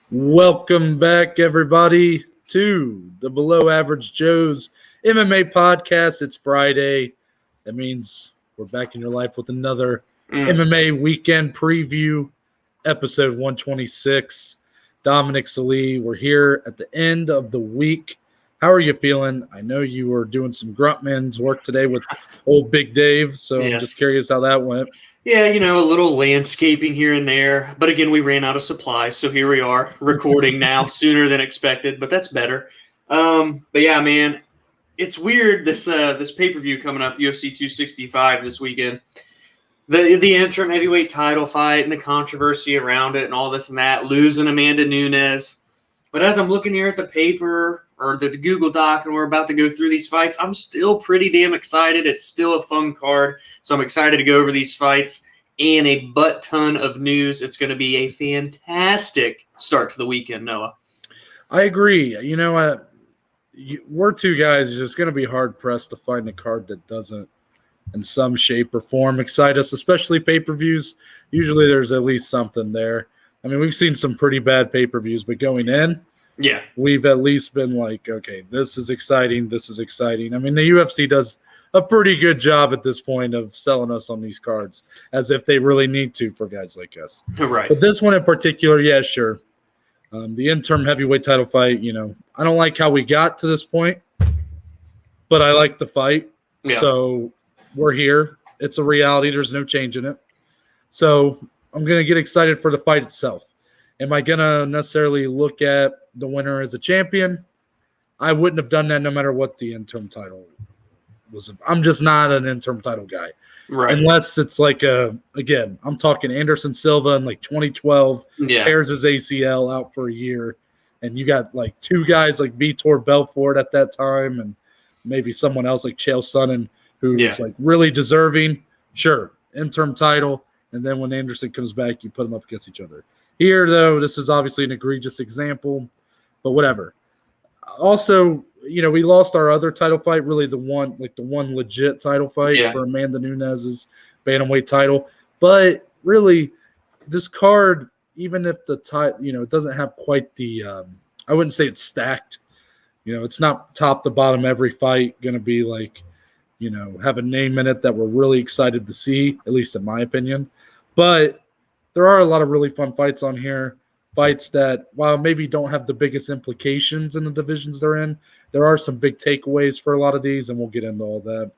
Welcome back, everybody, to the Below Average Joe's MMA podcast. It's Friday. That means we're back in your life with another MMA Weekend Preview, episode 126. Dominic Salee, we're here at the end of the week. How are you feeling? I know you were doing some Gruntman's work today with old Big Dave, so I'm just curious how that went. Yeah, a little landscaping here and there. But again, we ran out of supplies, so here we are recording now sooner than expected, but that's better. But yeah, man, it's weird this pay-per-view coming up, UFC 265 this weekend. The interim heavyweight title fight and the controversy around it and all this and that, losing Amanda Nunes. But as I'm looking here at the paper or the Google Doc and we're about to go through these fights, I'm still pretty damn excited. It's still a fun card. So I'm excited to go over these fights and a butt ton of news. It's going to be a fantastic start to the weekend, Noah. I agree. You know what? We're two guys. It's going to be hard-pressed to find a card that doesn't, in some shape or form, excite us, especially pay-per-views. Usually there's at least something there. I mean, we've seen some pretty bad pay-per-views, but going in, we've at least been like, okay, this is exciting, this is exciting. I mean, the UFC does a pretty good job at this point of selling us on these cards, as if they really need to for guys like us. Right. But this one in particular, yeah, sure. The interim heavyweight title fight, I don't like how we got to this point, but I like the fight. Yeah. So we're here. It's a reality. There's no changing it. So I'm going to get excited for the fight itself. Am I going to necessarily look at the winner as a champion? I wouldn't have done that no matter what the interim title was. I'm just not an interim title guy. Right. Unless it's like, again, I'm talking Anderson Silva in like 2012, tears his ACL out for a year. And you got like two guys like Vitor Belfort at that time and maybe someone else like Chael Sonnen who's like really deserving. Sure, interim title. And then when Anderson comes back, you put them up against each other. Here, though, this is obviously an egregious example, but whatever. Also, we lost our other title fight, really the one legit title fight for Amanda Nunes' bantamweight title. But really, this card, even if the it doesn't have quite the I wouldn't say it's stacked. It's not top to bottom every fight going to be like, have a name in it that we're really excited to see, at least in my opinion. But there are a lot of really fun fights on here, fights that, while maybe don't have the biggest implications in the divisions they're in, there are some big takeaways for a lot of these, and we'll get into all that.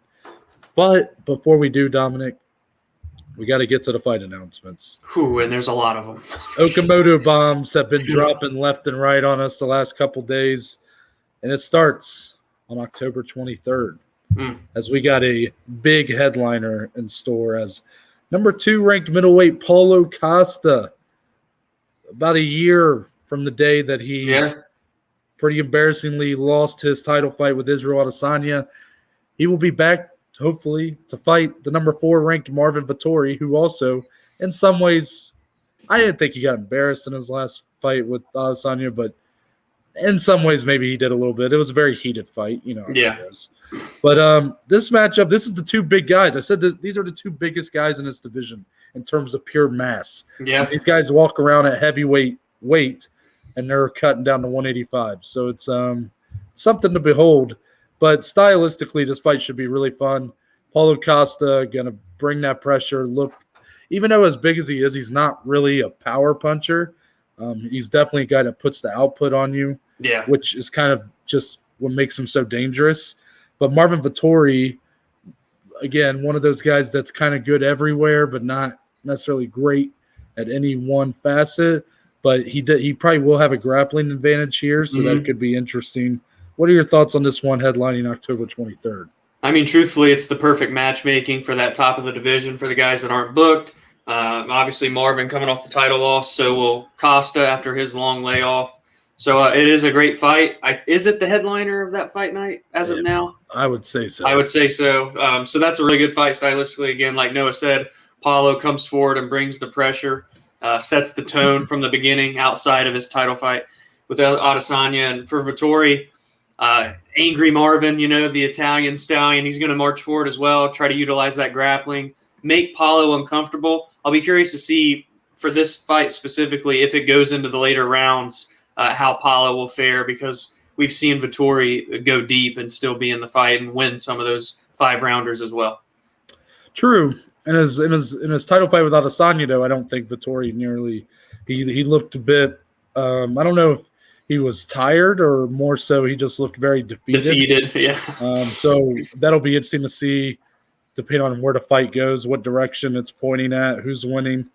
But before we do, Dominic, we got to get to the fight announcements. And there's a lot of them. Okamoto bombs have been dropping left and right on us the last couple days, and it starts on October 23rd. As we got a big headliner in store as number 2 ranked middleweight Paulo Costa, about a year from the day that he pretty embarrassingly lost his title fight with Israel Adesanya, he will be back, hopefully, to fight the number 4 ranked Marvin Vettori, who also, in some ways, I didn't think he got embarrassed in his last fight with Adesanya, but in some ways, maybe he did a little bit. It was a very heated fight, But this matchup, this is the two big guys. I said these are the two biggest guys in this division in terms of pure mass. Yeah, and these guys walk around at heavyweight weight, and they're cutting down to 185. So it's something to behold. But stylistically, this fight should be really fun. Paulo Costa gonna bring that pressure. Look, even though as big as he is, he's not really a power puncher. He's definitely a guy that puts the output on you, which is kind of just what makes him so dangerous. But Marvin Vettori, again, one of those guys that's kind of good everywhere, but not necessarily great at any one facet. But he probably will have a grappling advantage here, so that could be interesting. What are your thoughts on this one headlining October 23rd? I mean, truthfully, it's the perfect matchmaking for that top of the division for the guys that aren't booked. Obviously, Marvin coming off the title loss, so will Costa after his long layoff. So it is a great fight. Is it the headliner of that fight night as of now? I would say so. I would say so. So that's a really good fight stylistically. Again, like Noah said, Paulo comes forward and brings the pressure, sets the tone from the beginning outside of his title fight with Adesanya. And for Vettori, angry Marvin, the Italian stallion, he's going to march forward as well, try to utilize that grappling, make Paulo uncomfortable. I'll be curious to see for this fight specifically, if it goes into the later rounds, how Paulo will fare, because we've seen Vettori go deep and still be in the fight and win some of those 5-rounders as well. True. And in his title fight with Adesanya, though, I don't think Vettori nearly he looked a bit I don't know if he was tired or more so he just looked very defeated. Yeah. So that'll be interesting to see, depending on where the fight goes, what direction it's pointing at, who's winning,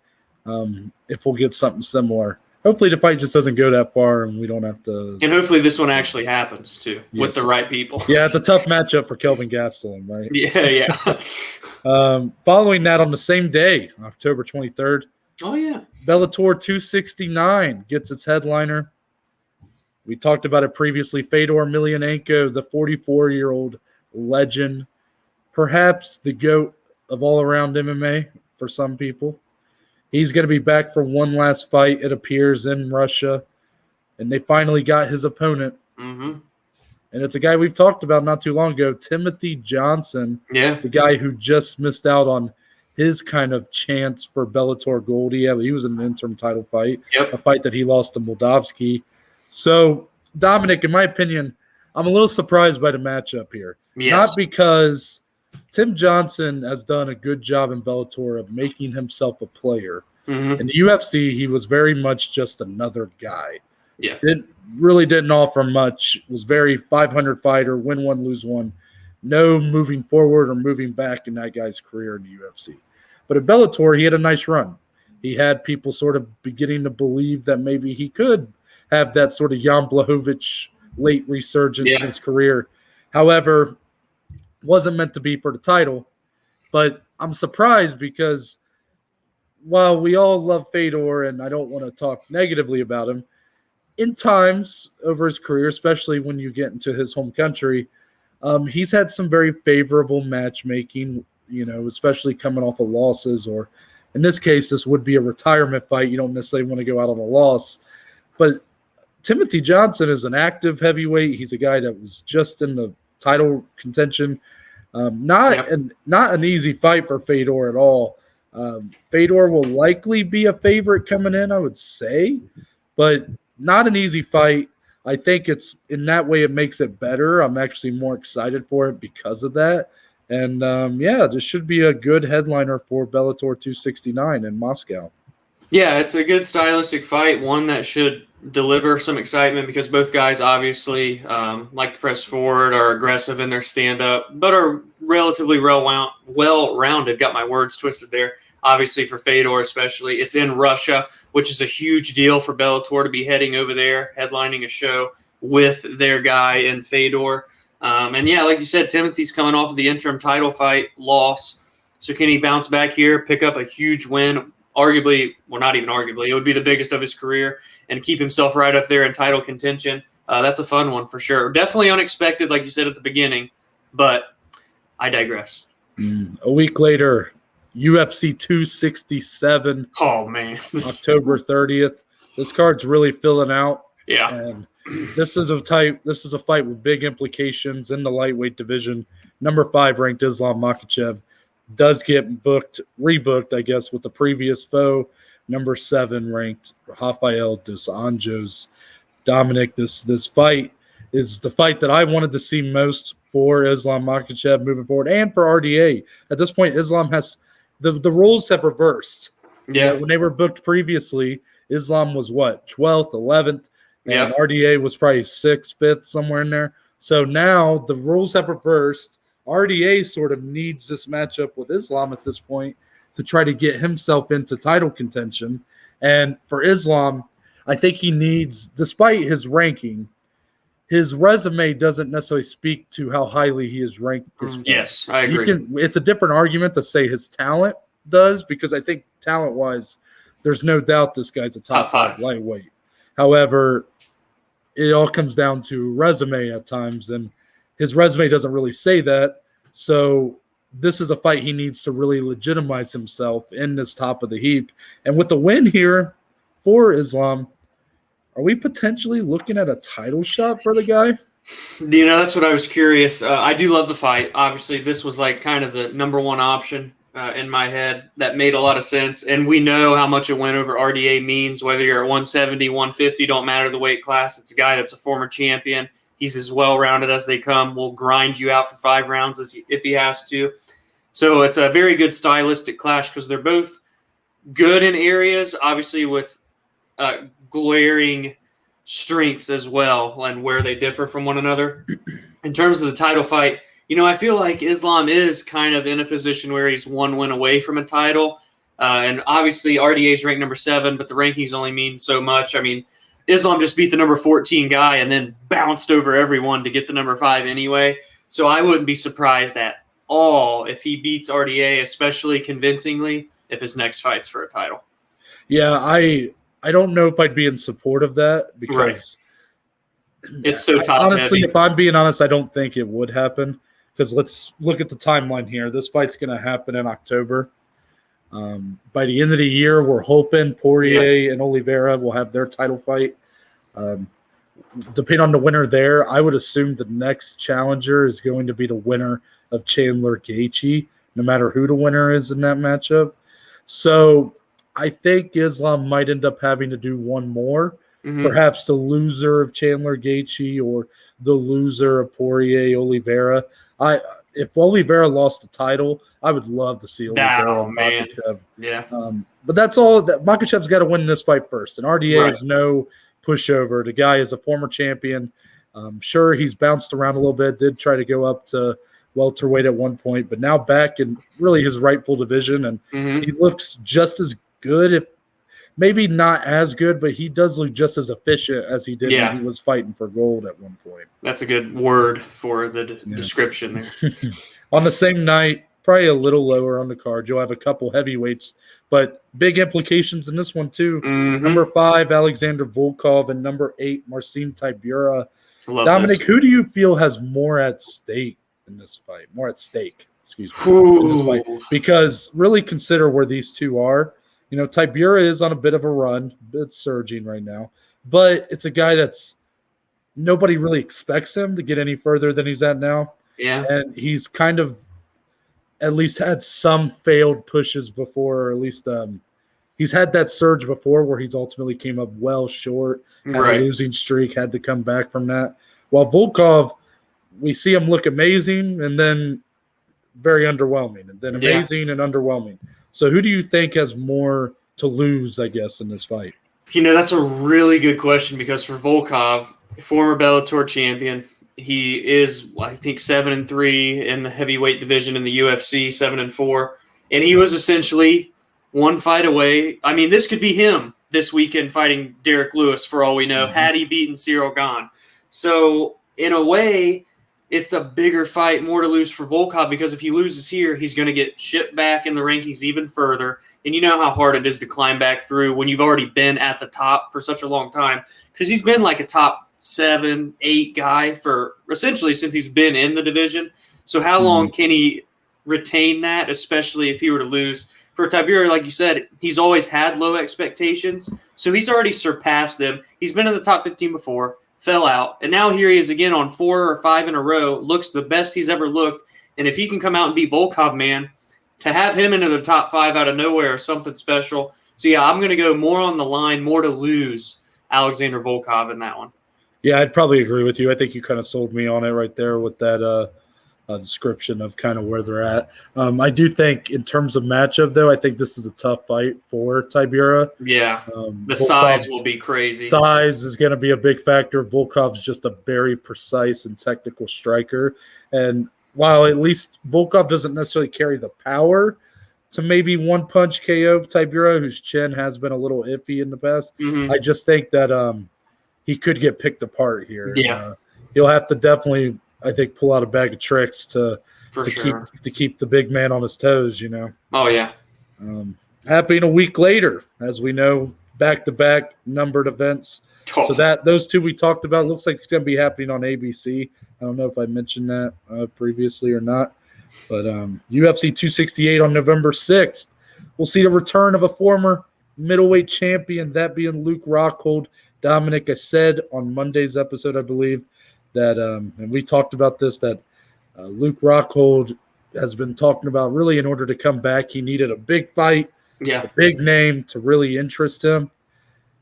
if we'll get something similar. Hopefully the fight just doesn't go that far and we don't have to. And hopefully this one actually happens too, with the right people. Yeah, it's a tough matchup for Kelvin Gastelum, right? Yeah. Following that on the same day, October 23rd. Oh, yeah. Bellator 269 gets its headliner. We talked about it previously. Fedor Emelianenko, the 44-year-old legend, perhaps the GOAT of all-around MMA for some people. He's going to be back for one last fight, it appears, in Russia. And they finally got his opponent. Mm-hmm. And it's a guy we've talked about not too long ago, Timothy Johnson. Yeah. The guy who just missed out on his kind of chance for Bellator gold. He was in an interim title fight, a fight that he lost to Moldavsky. So, Dominic, in my opinion, I'm a little surprised by the matchup here. Yes. Not because Tim Johnson has done a good job in Bellator of making himself a player. Mm-hmm. In the UFC, he was very much just another guy. Yeah. Didn't offer much. Was very 500 fighter, win one, lose one. No moving forward or moving back in that guy's career in the UFC. But at Bellator, he had a nice run. He had people sort of beginning to believe that maybe he could have that sort of Jan Blachowicz late resurgence in his career. However, wasn't meant to be for the title. But I'm surprised because while we all love Fedor and I don't want to talk negatively about him, in times over his career, especially when you get into his home country, he's had some very favorable matchmaking, especially coming off of losses, or in this case, this would be a retirement fight. You don't necessarily want to go out on a loss. But Timothy Johnson is an active heavyweight. He's a guy that was just in the title contention. Not an easy fight for Fedor at all. Fedor will likely be a favorite coming in, I would say, but not an easy fight. I think it's in that way it makes it better. I'm actually more excited for it because of that. And this should be a good headliner for Bellator 269 in Moscow. Yeah, it's a good stylistic fight, one that should deliver some excitement because both guys obviously like to press forward, are aggressive in their stand-up, but are relatively well-rounded. Got my words twisted there. Obviously for Fedor especially. It's in Russia, which is a huge deal for Bellator to be heading over there, headlining a show with their guy in Fedor. And yeah, like you said, Timothy's coming off of the interim title fight loss. So can he bounce back here, pick up a huge win? Arguably, well, not even arguably, it would be the biggest of his career, and keep himself right up there in title contention. That's a fun one for sure. Definitely unexpected, like you said at the beginning, but I digress. A week later, UFC 267. Oh, man. October 30th. This card's really filling out. Yeah. And this is a fight with big implications in the lightweight division. Number 5 ranked Islam Makhachev does get rebooked, I guess, with the previous foe. Number 7 ranked Rafael dos Anjos. Dominic, this fight is the fight that I wanted to see most for Islam Makhachev moving forward, and for RDA. At this point, Islam has the roles have reversed. Yeah. When they were booked previously, Islam was 12th, 11th, and RDA was probably 6th, 5th, somewhere in there. So now the rules have reversed. RDA sort of needs this matchup with Islam at this point to try to get himself into title contention. And for Islam, I think he needs, despite his ranking, his resume doesn't necessarily speak to how highly he is ranked at this point. Yes, I agree. It's a different argument to say his talent does, because I think talent-wise, there's no doubt this guy's a top 5 lightweight. However, it all comes down to resume at times, and his resume doesn't really say that. So this is a fight he needs to really legitimize himself in this top of the heap. And with the win here for Islam, are we potentially looking at a title shot for the guy? That's what I was curious. I do love the fight. Obviously, this was like kind of the number one option in my head that made a lot of sense. And we know how much a win over RDA means, whether you're at 170, 150, don't matter the weight class. It's a guy that's a former champion. He's as well-rounded as they come. Will grind you out for 5 rounds if he has to. So it's a very good stylistic clash because they're both good in areas, obviously with glaring strengths as well and where they differ from one another. In terms of the title fight, I feel like Islam is kind of in a position where he's 1 win away from a title. And obviously RDA is ranked number 7, but the rankings only mean so much. I mean, Islam just beat the number 14 guy and then bounced over everyone to get the number 5 anyway. So I wouldn't be surprised at all if he beats RDA, especially convincingly, if his next fight's for a title. Yeah, I don't know if I'd be in support of that because it's so top honestly, heavy. If I'm being honest, I don't think it would happen because let's look at the timeline here. This fight's going to happen in October. By the end of the year, we're hoping Poirier and Oliveira will have their title fight. Depending on the winner there, I would assume the next challenger is going to be the winner of Chandler Gaethje, no matter who the winner is in that matchup. So I think Islam might end up having to do one more. Perhaps the loser of Chandler Gaethje or the loser of Poirier Oliveira. If Oliveira lost the title, I would love to see Oliveira and Makhachev. Yeah. But that's all. That Makhachev's got to win this fight first, and RDA is no pushover. The guy is a former champion. Sure, he's bounced around a little bit. Did try to go up to welterweight at one point, but now back in really his rightful division, and he looks just as good, if maybe not as good, but he does look just as efficient as he did when he was fighting for gold at one point. That's a good word for the description there. On the same night, probably a little lower on the card, you'll have a couple heavyweights, but big implications in this one too. Number 5, Alexander Volkov, and number 8, Marcin Tybura. Dominic, who do you feel has more at stake in this fight? More at stake, excuse me, in this fight? Because really consider where these two are. Tybura is on a bit of a run. It's surging right now. But it's a guy that's nobody really expects him to get any further than he's at now. Yeah. And he's kind of at least had some failed pushes before, or at least he's had that surge before where he's ultimately came up well short, had a losing streak, had to come back from that. While Volkov, we see him look amazing and then very underwhelming, and then amazing and underwhelming. So who do you think has more to lose, I guess, in this fight? That's a really good question because for Volkov, former Bellator champion, he is, I think, 7-3 in the heavyweight division in the UFC, 7-4. And he was essentially one fight away. I mean, this could be him this weekend fighting Derrick Lewis for all we know, had he beaten Ciryl Gane. So in a way, it's a bigger fight, more to lose for Volkov, because if he loses here, he's going to get shipped back in the rankings even further. And you know how hard it is to climb back through when you've already been at the top for such a long time, because he's been like a top 7, 8 guy for essentially since he's been in the division. So how long can he retain that, especially if he were to lose? For Tybura, like you said, he's always had low expectations, so he's already surpassed them. He's been in the top 15 before, fell out, and now here he is again on 4 or 5 in a row, looks the best he's ever looked. And if he can come out and beat Volkov, man, to have him into the top 5 out of nowhere is something special. So yeah, I'm going to go more on the line, more to lose Alexander Volkov in that one. Yeah, I'd probably agree with you. I think you kind of sold me on it right there with that description of kind of where they're at. I do think in terms of matchup, though, I think this is a tough fight for Tybura. Yeah, the size will be crazy. Size is going to be a big factor. Volkov's just a very precise and technical striker. And while at least Volkov doesn't necessarily carry the power to maybe one-punch KO Tybura, whose chin has been a little iffy in the past, I just think that he could get picked apart here. Yeah. He'll have to definitely, I think, pull out a bag of tricks to keep the big man on his toes, Oh, yeah. Happening a week later, as we know, back-to-back numbered events. Oh. So those two we talked about, looks like it's going to be happening on ABC. I don't know if I mentioned that previously or not. But UFC 268 on November 6th. We'll see the return of a former middleweight champion, that being Luke Rockhold. Dominic, I said on Monday's episode, I believe, that and we talked about this, that Luke Rockhold, has been talking about really in order to come back, he needed a big fight, a big name to really interest him.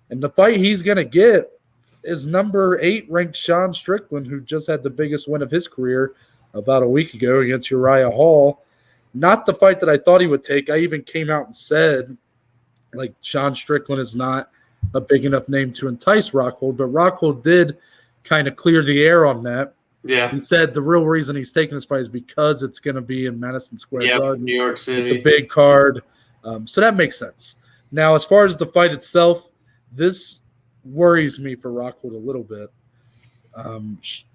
And the fight he's going to get is number 8 ranked Sean Strickland, who just had the biggest win of his career about a week ago against Uriah Hall. Not the fight that I thought he would take. I even came out and said, like, Sean Strickland is not a big enough name to entice Rockhold, but Rockhold did kind of clear the air on that. Yeah. He said the real reason he's taking this fight is because it's going to be in Madison Square Garden. New York City. It's a big card. So that makes sense. Now, as far as the fight itself, this worries me for Rockhold a little bit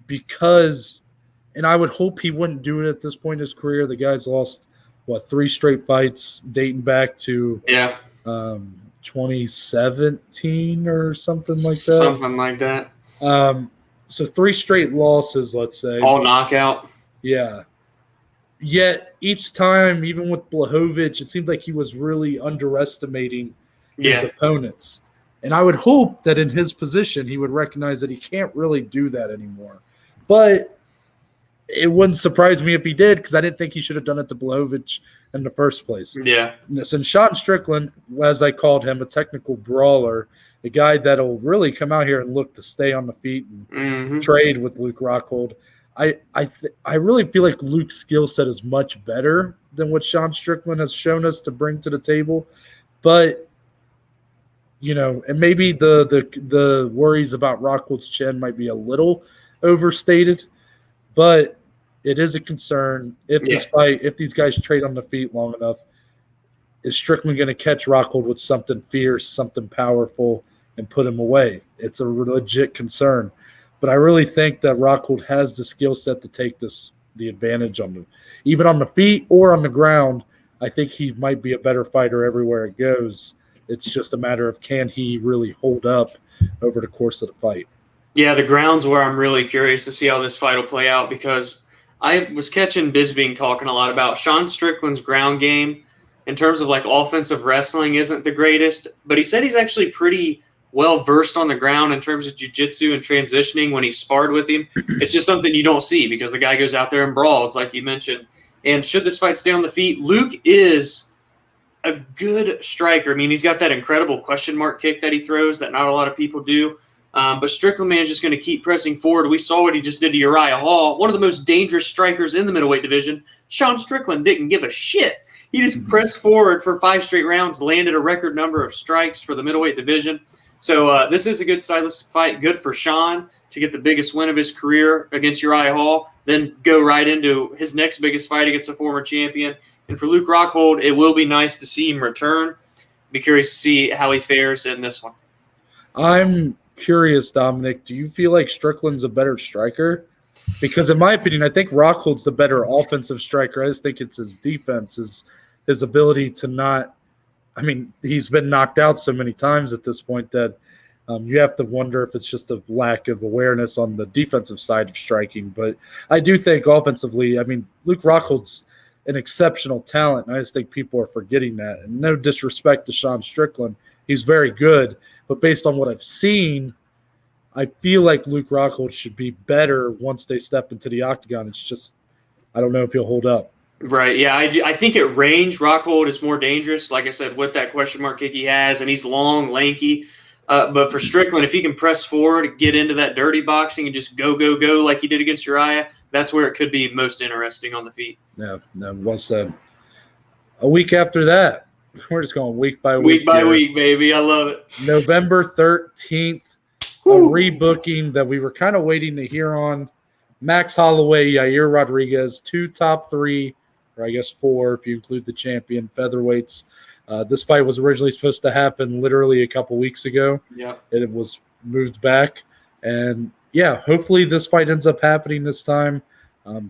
because, and I would hope he wouldn't do it at this point in his career. The guy's lost, 3 straight fights dating back to 2017 or something like that. Something like that. So 3 straight losses, let's say. All knockout. Yeah. Yet each time, even with Blachowicz, it seemed like he was really underestimating his opponents. And I would hope that in his position, he would recognize that he can't really do that anymore. But it wouldn't surprise me if he did, because I didn't think he should have done it to Blachowicz in the first place. Yeah. Since Sean Strickland, as I called him, a technical brawler, a guy that'll really come out here and look to stay on the feet and trade with Luke Rockhold. I really feel like Luke's skill set is much better than what Sean Strickland has shown us to bring to the table. But, and maybe the worries about Rockhold's chin might be a little overstated, but it is a concern if these guys trade on the feet long enough. Is Strickland going to catch Rockhold with something fierce, something powerful, and put him away? It's a legit concern. But I really think that Rockhold has the skill set to take the advantage even on the feet or on the ground. I think he might be a better fighter everywhere it goes. It's just a matter of can he really hold up over the course of the fight. Yeah, the ground's where I'm really curious to see how this fight will play out, because I was catching Bisbing talking a lot about Sean Strickland's ground game in terms of like offensive wrestling isn't the greatest, but he said he's actually pretty well versed on the ground in terms of jiu-jitsu and transitioning when he sparred with him. It's just something you don't see because the guy goes out there and brawls, like you mentioned. And should this fight stay on the feet, Luke is a good striker. I mean, he's got that incredible question mark kick that he throws that not a lot of people do. But Strickland, man, is just going to keep pressing forward. We saw what he just did to Uriah Hall, one of the most dangerous strikers in the middleweight division. Sean Strickland didn't give a shit. He just pressed forward for 5 straight rounds, landed a record number of strikes for the middleweight division. So this is a good stylistic fight. Good for Sean to get the biggest win of his career against Uriah Hall, then go right into his next biggest fight against a former champion. And for Luke Rockhold, it will be nice to see him return. Be curious to see how he fares in this one. I'm curious, Dominic. Do you feel like Strickland's a better striker? Because in my opinion, I think Rockhold's the better offensive striker. I just think it's his defense, his ability to not – I mean, he's been knocked out so many times at this point that you have to wonder if it's just a lack of awareness on the defensive side of striking. But I do think offensively, I mean, Luke Rockhold's an exceptional talent, and I just think people are forgetting that. And no disrespect to Sean Strickland. He's very good. But based on what I've seen, I feel like Luke Rockhold should be better once they step into the octagon. It's just I don't know if he'll hold up. Right, yeah. I think at range, Rockhold is more dangerous, like I said, with that question mark kick he has, and he's long, lanky. But for Strickland, if he can press forward, get into that dirty boxing, and just go like he did against Uriah, that's where it could be most interesting on the feet. Yeah, well said. A week after that, we're just going week by week. Week by week, baby. I love it. November 13th, a rebooking that we were kind of waiting to hear on. Max Holloway, Yair Rodriguez, 2 top 3, or I guess 4 if you include the champion featherweights. This fight was originally supposed to happen literally a couple weeks ago. Yeah, it was moved back. And, yeah, hopefully this fight ends up happening this time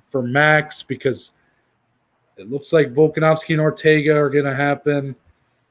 for Max, because it looks like Volkanovski and Ortega are going to happen.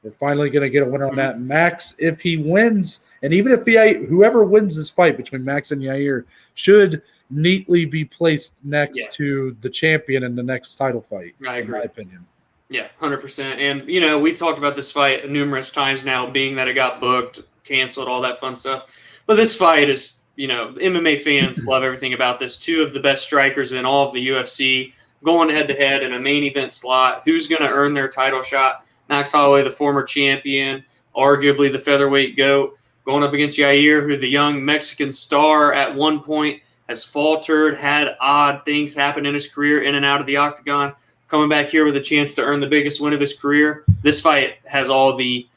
We're finally going to get a winner on that. Max, if he wins, and even if whoever wins this fight between Max and Yair should neatly be placed next to the champion in the next title fight, I agree. In my opinion. Yeah, 100%. And, we've talked about this fight numerous times now, being that it got booked, canceled, all that fun stuff. But this fight is, MMA fans love everything about this. 2 of the best strikers in all of the UFC. going head-to-head in a main event slot. Who's going to earn their title shot? Max Holloway, the former champion, arguably the featherweight GOAT, going up against Yair, who the young Mexican star at one point has faltered, had odd things happen in his career in and out of the octagon, coming back here with a chance to earn the biggest win of his career. This fight has all the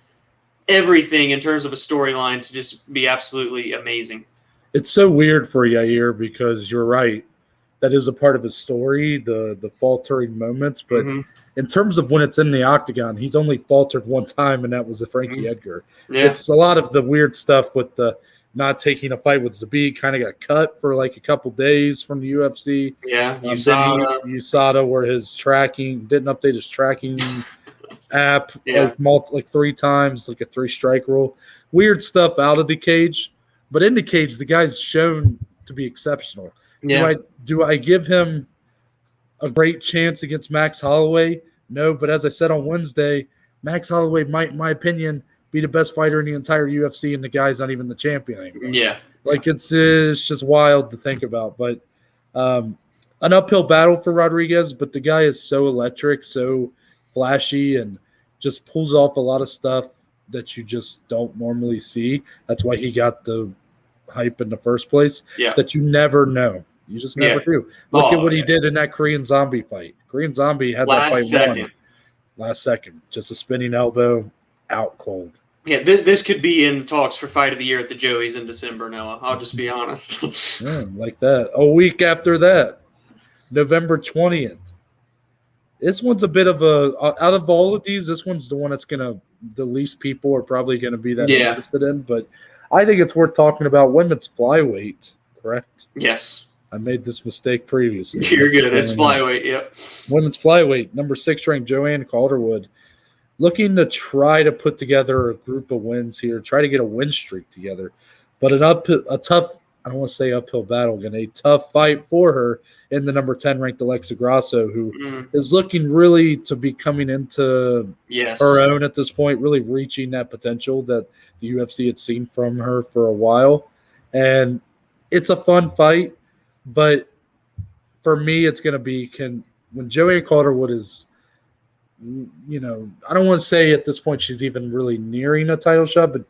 everything in terms of a storyline to just be absolutely amazing. It's so weird for Yair because you're right. That is a part of his story, the faltering moments. But in terms of when it's in the octagon, he's only faltered one time, and that was the Frankie Edgar. Yeah. It's a lot of the weird stuff with the not taking a fight with Zabit, kind of got cut for like a couple days from the UFC. Yeah, USADA, where his tracking didn't update his tracking app like 3 times, like a 3-strike rule. Weird stuff out of the cage, but in the cage, the guy's shown to be exceptional. Yeah. Do I give him a great chance against Max Holloway? No, but as I said on Wednesday, Max Holloway might, in my opinion, be the best fighter in the entire UFC, and the guy's not even the champion anymore. Yeah. Like, it's just wild to think about. But an uphill battle for Rodriguez, but the guy is so electric, so flashy, and just pulls off a lot of stuff that you just don't normally see. That's why he got the hype in the first place, that you never know. You just never do. Look at what he did in that Korean Zombie fight. Korean Zombie had that fight won. Last second. Just a spinning elbow, out cold. Yeah, this could be in talks for Fight of the Year at the Joey's in December, Noah. I'll just be honest. Like that. A week after that, November 20th. This one's a bit of out of all of these, this one's the one that's going to, the least people are probably going to be that interested in. But I think it's worth talking about women's flyweight, correct? Yes. I made this mistake previously. You're good. It's flyweight, yep. Women's flyweight, number 6 ranked Joanne Calderwood, looking to try to put together a group of wins here, try to get a win streak together. But a tough, I don't want to say uphill battle, again, a tough fight for her in the number 10 ranked Alexa Grasso, who is looking really to be coming into her own at this point, really reaching that potential that the UFC had seen from her for a while. And it's a fun fight. But for me, it's going to be when Joanne Calderwood is, I don't want to say at this point she's even really nearing a title shot, but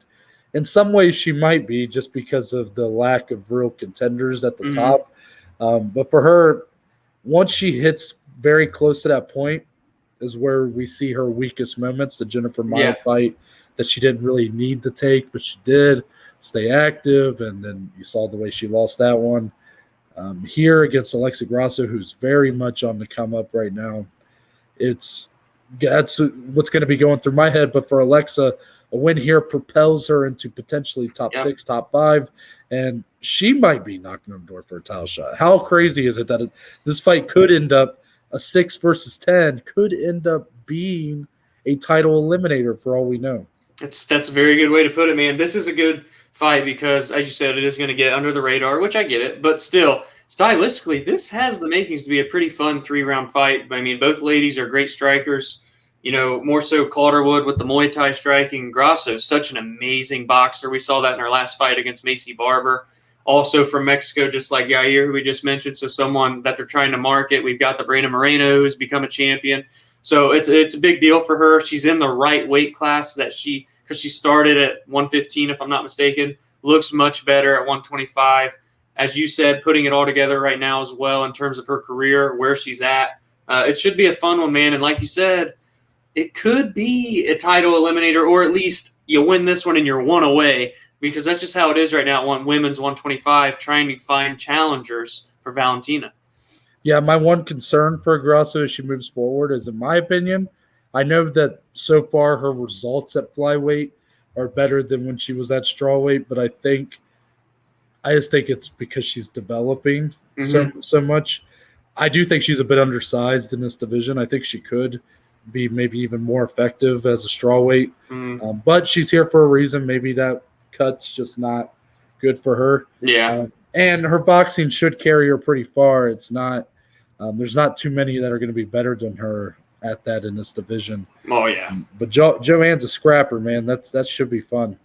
in some ways she might be just because of the lack of real contenders at the top. But for her, once she hits very close to that point is where we see her weakest moments, the Jennifer Maia fight that she didn't really need to take, but she did stay active, and then you saw the way she lost that one. Here against Alexa Grasso, who's very much on the come up right now, that's what's going to be going through my head. But for Alexa, a win here propels her into potentially top 6, top 5, and she might be knocking on the door for a title shot. How crazy is it that this fight could end up a 6 versus 10, could end up being a title eliminator for all we know? That's a very good way to put it, man. This is a good fight because, as you said, it is going to get under the radar, which I get it. But still, stylistically, this has the makings to be a pretty fun 3-round fight. I mean, both ladies are great strikers. More so Calderwood with the Muay Thai striking. Grasso, such an amazing boxer. We saw that in our last fight against Macy Barber. Also from Mexico, just like Yair, who we just mentioned. So someone that they're trying to market. We've got the Brandon Moreno, who's become a champion. So it's a big deal for her. She's in the right weight class because she started at 115, if I'm not mistaken. Looks much better at 125. As you said, putting it all together right now as well in terms of her career, where she's at. It should be a fun one, man. And like you said, it could be a title eliminator, or at least you win this one and you're one away, because that's just how it is right now at women's 125, trying to find challengers for Valentina. Yeah, my one concern for Grasso as she moves forward is, in my opinion, I know that so far her results at flyweight are better than when she was at strawweight, but I just think it's because she's developing so much. I do think she's a bit undersized in this division. I think she could be maybe even more effective as a strawweight, but she's here for a reason. Maybe that cut's just not good for her. Yeah, and her boxing should carry her pretty far. It's not. There's not too many that are going to be better than her at that in this division. Oh yeah, but Joanne's a scrapper, man. That should be fun.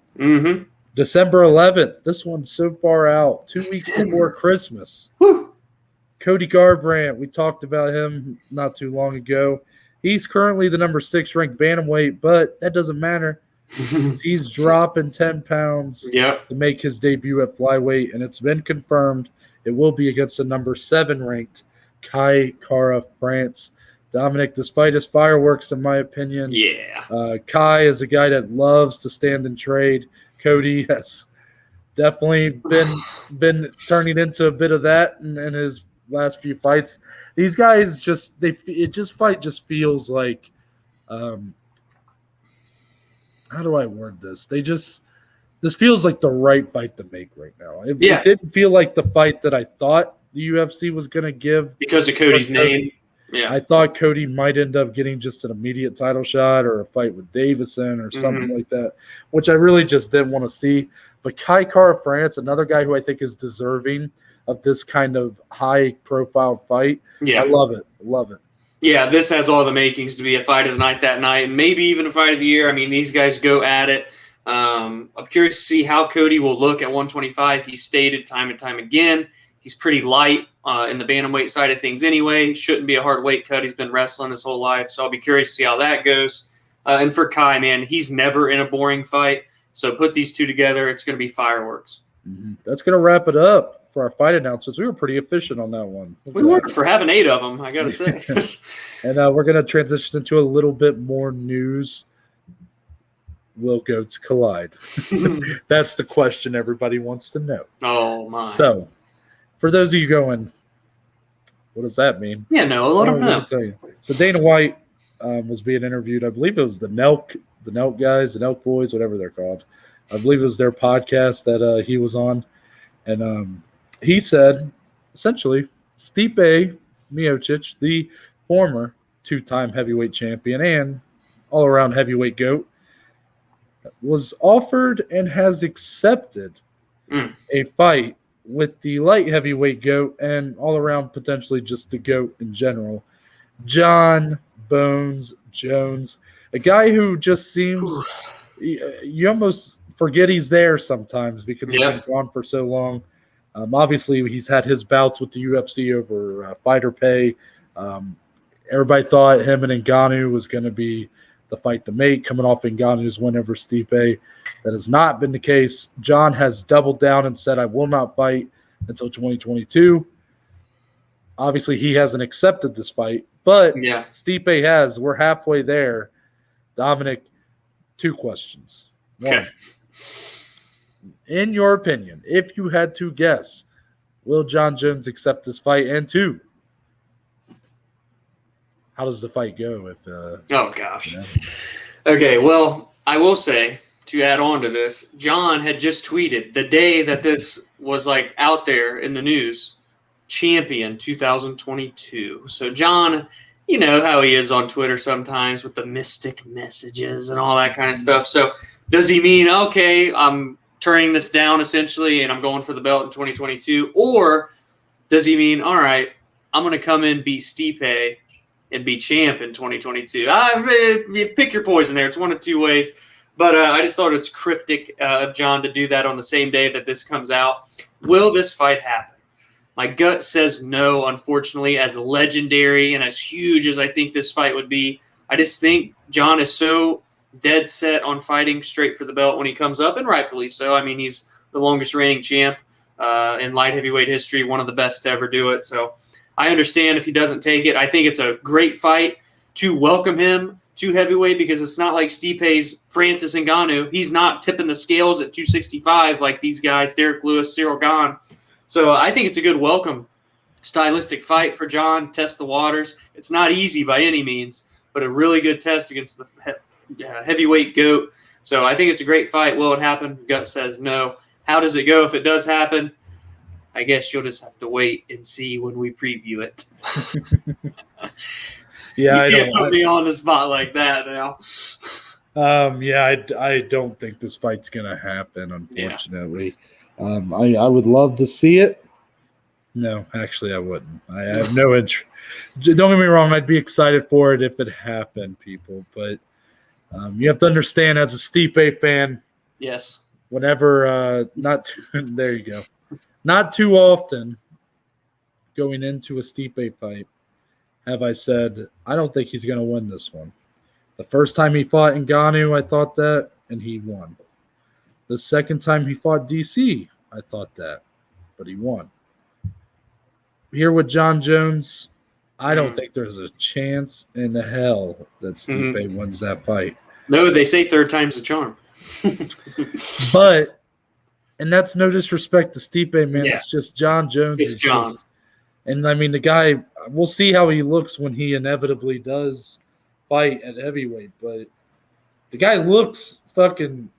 December 11th. This one's so far out. 2 weeks before Christmas. Whew. Cody Garbrandt, we talked about him not too long ago. He's currently the number 6 ranked bantamweight, but that doesn't matter. He's dropping 10 pounds to make his debut at flyweight, and it's been confirmed it will be against the number 7 ranked Kai Kara France. Dominic, this fight is fireworks in my opinion. Yeah. Kai is a guy that loves to stand and trade. Cody has definitely been turning into a bit of that in his last few fights. These guys fight just feels like how do I word this? This feels like the right fight to make right now. It didn't feel like the fight that I thought the UFC was going to give because of Cody's name. Yeah, I thought Cody might end up getting just an immediate title shot or a fight with Davison or something like that, which I really just didn't want to see. But Kai Kara France, another guy who I think is deserving of this kind of high-profile fight. Yeah. I love it. Love it. Yeah, this has all the makings to be a fight of the night that night, and maybe even a fight of the year. I mean, these guys go at it. I'm curious to see how Cody will look at 125. He's stated time and time again he's pretty light in the bantamweight side of things anyway. Shouldn't be a hard weight cut. He's been wrestling his whole life, so I'll be curious to see how that goes. And for Kai, man, he's never in a boring fight. So put these two together, it's going to be fireworks. That's going to wrap it up for our fight announcements. We were pretty efficient on that one. We were for having 8 of them, I got to say. And we're going to transition into a little bit more news. Will goats collide? That's the question everybody wants to know. Oh, my. So, for those of you going, what does that mean? Yeah, no, let them know. Let me tell you. So, Dana White was being interviewed. I believe it was the Nelk guys, the Nelk boys, whatever they're called. I believe it was their podcast that he was on. And he said, essentially, Stipe Miocic, the former 2-time heavyweight champion and all-around heavyweight GOAT, was offered and has accepted a fight with the light heavyweight GOAT and all-around potentially just the GOAT in general, Jon Jones, a guy who just seems you almost forget he's there sometimes because he's been gone for so long. Obviously, he's had his bouts with the UFC over fighter pay. Everybody thought him and Ngannou was going to be the fight to make, coming off Ngannou's win over Stipe. That has not been the case. Jon has doubled down and said, I will not fight until 2022. Obviously, he hasn't accepted this fight, but Stipe has. We're halfway there. Dominic, 2 questions. 1, in your opinion, if you had to guess, will Jon Jones accept this fight? And 2, how does the fight go? Oh, gosh. Okay, well, I will say, to add on to this, Jon had just tweeted the day that this was like out there in the news, champion 2022. So Jon, you know how he is on Twitter sometimes with the mystic messages and all that kind of stuff. So does he mean, okay, I'm turning this down essentially and I'm going for the belt in 2022? Or does he mean, all right, I'm going to come in, beat Stipe, and be champ in 2022? Pick your poison there. It's one of 2 ways. But I just thought it's cryptic of Jon to do that on the same day that this comes out. Will this fight happen? My gut says no, unfortunately. As legendary and as huge as I think this fight would be, I just think Jon is so dead set on fighting straight for the belt when he comes up, and rightfully so. I mean, he's the longest reigning champ in light heavyweight history, one of the best to ever do it. So I understand if he doesn't take it. I think it's a great fight to welcome him to heavyweight because it's not like Stipe's Francis Ngannou. He's not tipping the scales at 265 like these guys, Derrick Lewis, Ciryl Gane. So I think it's a good welcome stylistic fight for Jon, test the waters. It's not easy by any means, but a really good test against the heavyweight GOAT. So I think it's a great fight. Will it happen? Gut says no. How does it go if it does happen? I guess you'll just have to wait and see when we preview it. I can't put me on the spot like that now. I don't think this fight's gonna happen, unfortunately. I would love to see it. No, actually, I wouldn't. I have no interest. Don't get me wrong. I'd be excited for it if it happened, people. But you have to understand, as a Stipe fan, yes, whenever there you go. Not too often going into a Stipe fight have I said, I don't think he's going to win this one. The first time he fought in Gane, I thought that, and he won. The second time he fought DC, I thought that, but he won. Here with Jon Jones, I don't think there's a chance in the hell that Stipe wins that fight. No, they say third time's a charm. But, and that's no disrespect to Stipe, man. Yeah. It's just Jon Jones. It's Jon. And I mean, the guy, we'll see how he looks when he inevitably does fight at heavyweight, but the guy looks fucking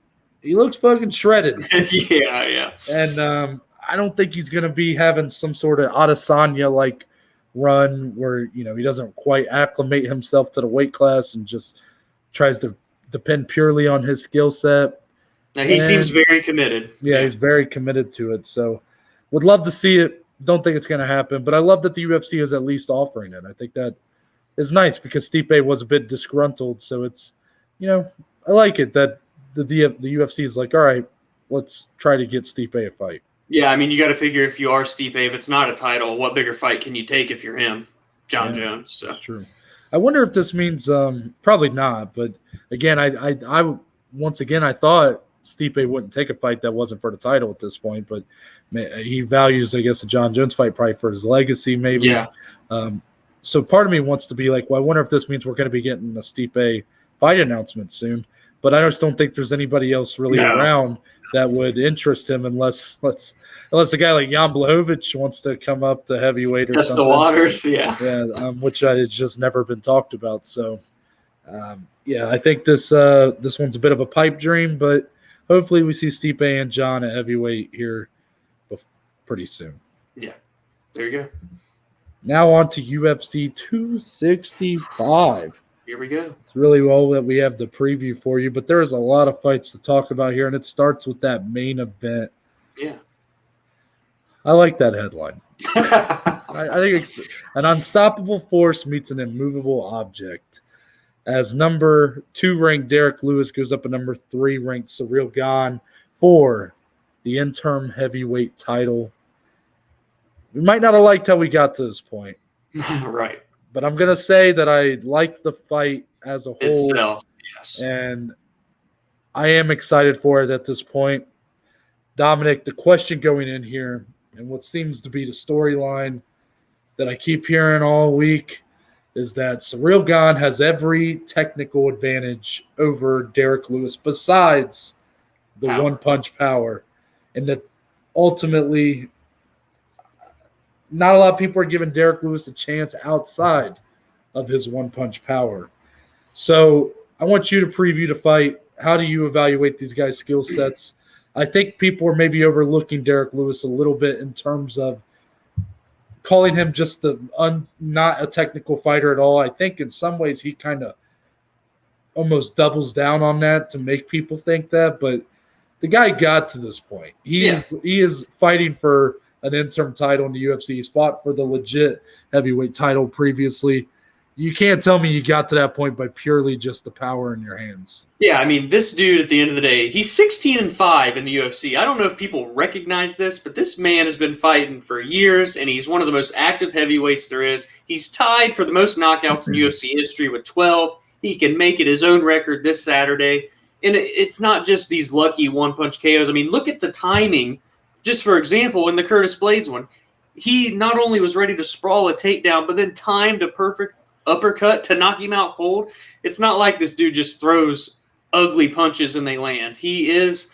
shredded. Yeah. And I don't think he's going to be having some sort of Adesanya-like run where, he doesn't quite acclimate himself to the weight class and just tries to depend purely on his skill set. Now, he seems very committed. Yeah, he's very committed to it. So would love to see it. Don't think it's going to happen, but I love that the UFC is at least offering it. I think that is nice because Stipe was a bit disgruntled. So it's, I like it that the UFC is like, all right, let's try to get Stipe a fight. Yeah, I mean, you got to figure if you are Stipe, if it's not a title, what bigger fight can you take if you're him, Jon Jones? So. That's true. I wonder if this means probably not, but again, I once again I thought Stipe wouldn't take a fight that wasn't for the title at this point, but he values, I guess, the Jon Jones fight probably for his legacy, maybe. Yeah. So part of me wants to be like, well, I wonder if this means we're going to be getting a Stipe fight announcement soon. But I just don't think there's anybody else really around that would interest him unless a guy like Jan Blachowicz wants to come up to heavyweight or just something. The waters, yeah. Which has just never been talked about. So, I think this one's a bit of a pipe dream, but hopefully we see Stipe and Jon at heavyweight here pretty soon. Yeah, there you go. Now on to UFC 265. Here we go. It's really well that we have the preview for you, but there's a lot of fights to talk about here, and it starts with that main event. Yeah. I like that headline. I think it's an unstoppable force meets an immovable object. As number 2 ranked Derrick Lewis goes up a number 3 ranked Ciryl Gane for the interim heavyweight title. We might not have liked how we got to this point. Right. But I'm going to say that I like the fight as a whole. Itself, yes. And I am excited for it at this point. Dominic, the question going in here, and what seems to be the storyline that I keep hearing all week, is that Ciryl Gane has every technical advantage over Derrick Lewis besides the one-punch power. And that ultimately – not a lot of people are giving Derrick Lewis a chance outside of his one-punch power. So I want you to preview the fight. How do you evaluate these guys' skill sets? I think people are maybe overlooking Derrick Lewis a little bit in terms of calling him just not a technical fighter at all. I think in some ways he kind of almost doubles down on that to make people think that. But the guy got to this point. He is fighting for an interim title in the UFC. He's fought for the legit heavyweight title previously. You can't tell me you got to that point by purely just the power in your hands. Yeah, I mean, this dude at the end of the day, he's 16-5 in the UFC. I don't know if people recognize this, but this man has been fighting for years, and he's one of the most active heavyweights there is. He's tied for the most knockouts in UFC history with 12. He can make it his own record this Saturday. And it's not just these lucky one-punch KOs. I mean, look at the timing. Just for example, in the Curtis Blades one, he not only was ready to sprawl a takedown, but then timed a perfect uppercut to knock him out cold. It's not like this dude just throws ugly punches and they land. He is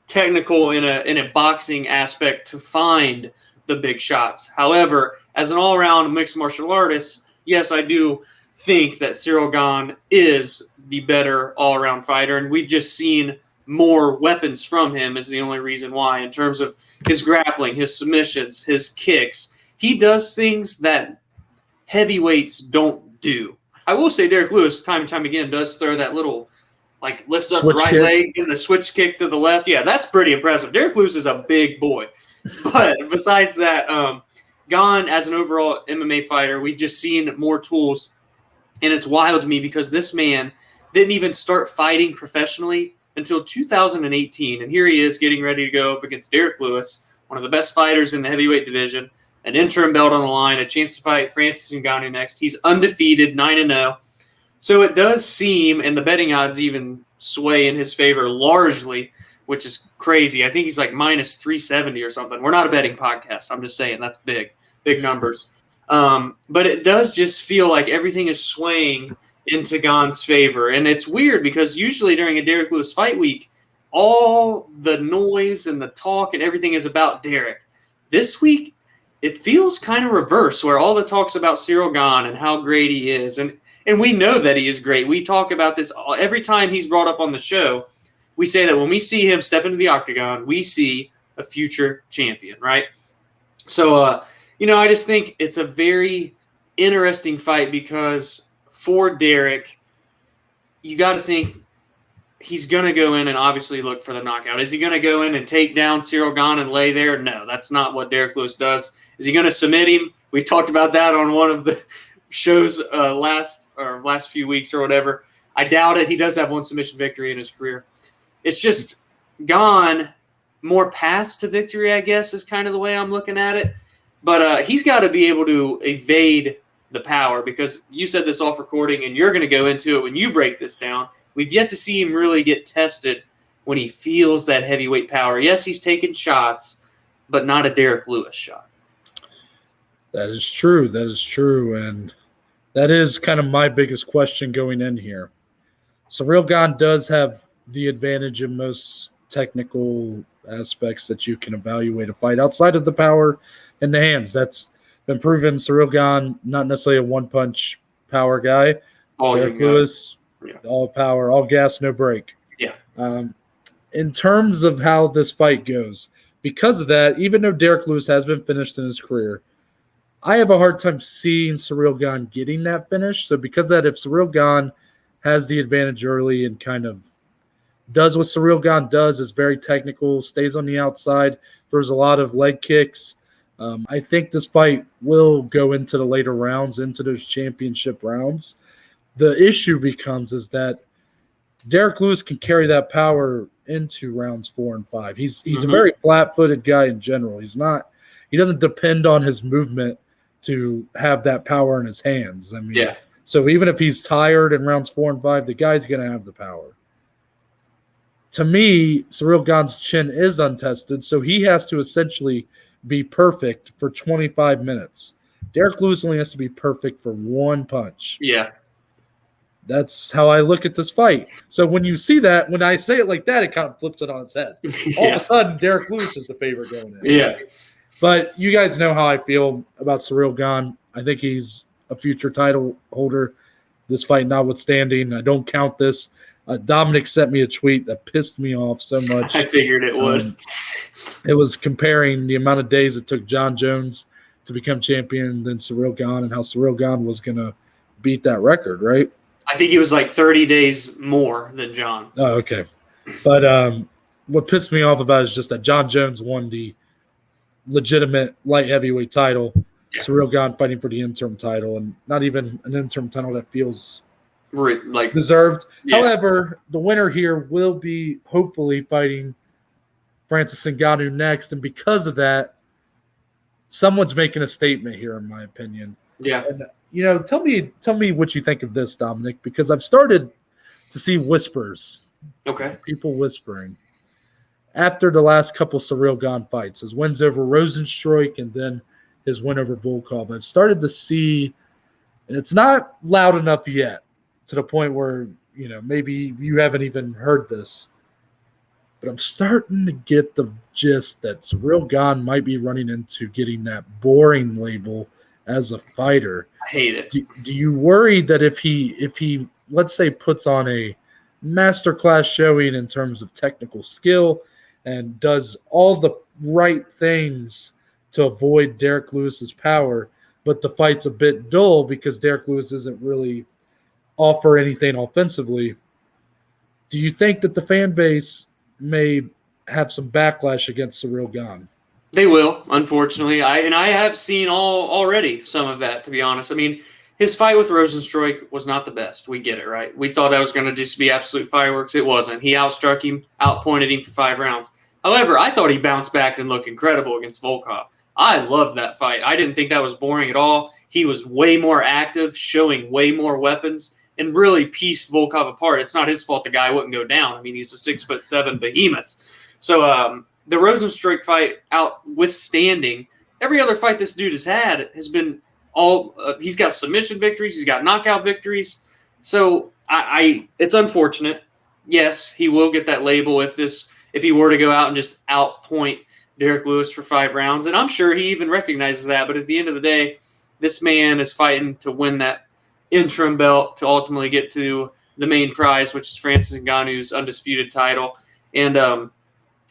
technical in a boxing aspect to find the big shots. However, as an all-around mixed martial artist, yes, I do think that Ciryl Gane is the better all-around fighter, and we've just seen more weapons from him is the only reason why, in terms of his grappling, his submissions, his kicks. He does things that heavyweights don't do. I will say Derrick Lewis, time and time again, does throw that little, lifts up the right leg and the switch kick to the left. Yeah, that's pretty impressive. Derrick Lewis is a big boy. But besides that, Gane, as an overall MMA fighter, we've just seen more tools. And it's wild to me because this man didn't even start fighting professionally until 2018, and here he is getting ready to go up against Derrick Lewis, one of the best fighters in the heavyweight division. an interim belt on the line, a chance to fight Francis Ngannou next. He's undefeated, 9-0. So it does seem, and the betting odds even sway in his favor largely, which is crazy. I think he's like minus 370 or something. We're not a betting podcast. I'm just saying that's big numbers. But it does just feel like everything is swaying into Gane's favor. And it's weird because usually during a Derrick Lewis fight week, all the noise and the talk and everything is about Derrick. This week, it feels kind of reverse, where all the talk's about Ciryl Gane and how great he is. And we know that he is great. We talk about this every time he's brought up on the show. We say that when we see him step into the octagon, we see a future champion, right? So, I just think it's a very interesting fight because for Derrick, you got to think he's going to go in and obviously look for the knockout. Is he going to go in and take down Ciryl Gane and lay there? No, that's not what Derrick Lewis does. Is he going to submit him? We talked about that on one of the shows last few weeks or whatever. I doubt it. He does have one submission victory in his career. It's just Gane more paths to victory, I guess, is kind of the way I'm looking at it. But he's got to be able to evade the power because you said this off recording and you're going to go into it when you break this down. We've yet to see him really get tested when he feels that heavyweight power. Yes, he's taken shots, but not a Derrick Lewis shot. That is true. That is true. And that is kind of my biggest question going in here. Ciryl Gane does have the advantage in most technical aspects that you can evaluate a fight outside of the power in the hands. That's been proven. Ciryl Gane, not necessarily a one-punch power guy. Derrick Lewis, all power, all gas, no break. Yeah. In terms of how this fight goes, because of that, even though Derrick Lewis has been finished in his career, I have a hard time seeing Ciryl Gane getting that finish. So because of that, if Ciryl Gane has the advantage early and kind of does what Ciryl Gane does, is very technical, stays on the outside, throws a lot of leg kicks, I think this fight will go into the later rounds, into those championship rounds. The issue becomes is that Derrick Lewis can carry that power into rounds 4 and 5. He's a very flat-footed guy in general. He doesn't depend on his movement to have that power in his hands. I mean, so even if he's tired in rounds 4 and 5, the guy's going to have the power. To me, Ciryl Gane's chin is untested, so he has to essentially be perfect for 25 minutes. Derrick Lewis only has to be perfect for one punch. Yeah. That's how I look at this fight. So when you see that, when I say it like that, it kind of flips it on its head. All of a sudden, Derrick Lewis is the favorite going in. Yeah. But you guys know how I feel about Ciryl Gane. I think he's a future title holder, this fight notwithstanding. I don't count this. Dominic sent me a tweet that pissed me off so much. I figured it would. It was comparing the amount of days it took Jon Jones to become champion than Ciryl Gane and how Ciryl Gane was going to beat that record, right? I think he was like 30 days more than Jon. Oh, okay. But what pissed me off about it is just that Jon Jones won the legitimate light heavyweight title. Yeah. Ciryl Gane fighting for the interim title, and not even an interim title that feels like deserved. Yeah. However, the winner here will be hopefully fighting Francis Ngannou next, and because of that, someone's making a statement here, in my opinion. Yeah. And, tell me what you think of this, Dominic, because I've started to see whispers. Okay. People whispering after the last couple Ciryl Gane fights, his wins over Rosenstruik and then his win over Volkov. I've started to see, and it's not loud enough yet to the point where, maybe you haven't even heard this, but I'm starting to get the gist that Ciryl Gane might be running into getting that boring label as a fighter. I hate it. Do you worry that if he let's say puts on a masterclass showing in terms of technical skill and does all the right things to avoid Derrick Lewis's power, but the fight's a bit dull because Derrick Lewis isn't really offer anything offensively, do you think that the fan base may have some backlash against Ciryl Gane? They will, unfortunately. I have seen already some of that, to be honest. I mean, his fight with Rosenstruik was not the best. We get it, right? We thought that was going to just be absolute fireworks. It wasn't. He outstruck him, outpointed him for 5 rounds. However, I thought he bounced back and looked incredible against Volkov. I loved that fight. I didn't think that was boring at all. He was way more active, showing way more weapons, and really pieced Volkov apart. It's not his fault the guy wouldn't go down. I mean, he's a 6'7" behemoth. So the Rosenstruik fight, outwithstanding every other fight this dude has had, has been all. He's got submission victories. He's got knockout victories. So it's unfortunate. Yes, he will get that label if he were to go out and just outpoint Derrick Lewis for 5 rounds. And I'm sure he even recognizes that. But at the end of the day, this man is fighting to win that interim belt to ultimately get to the main prize, which is Francis Ngannou's undisputed title. And,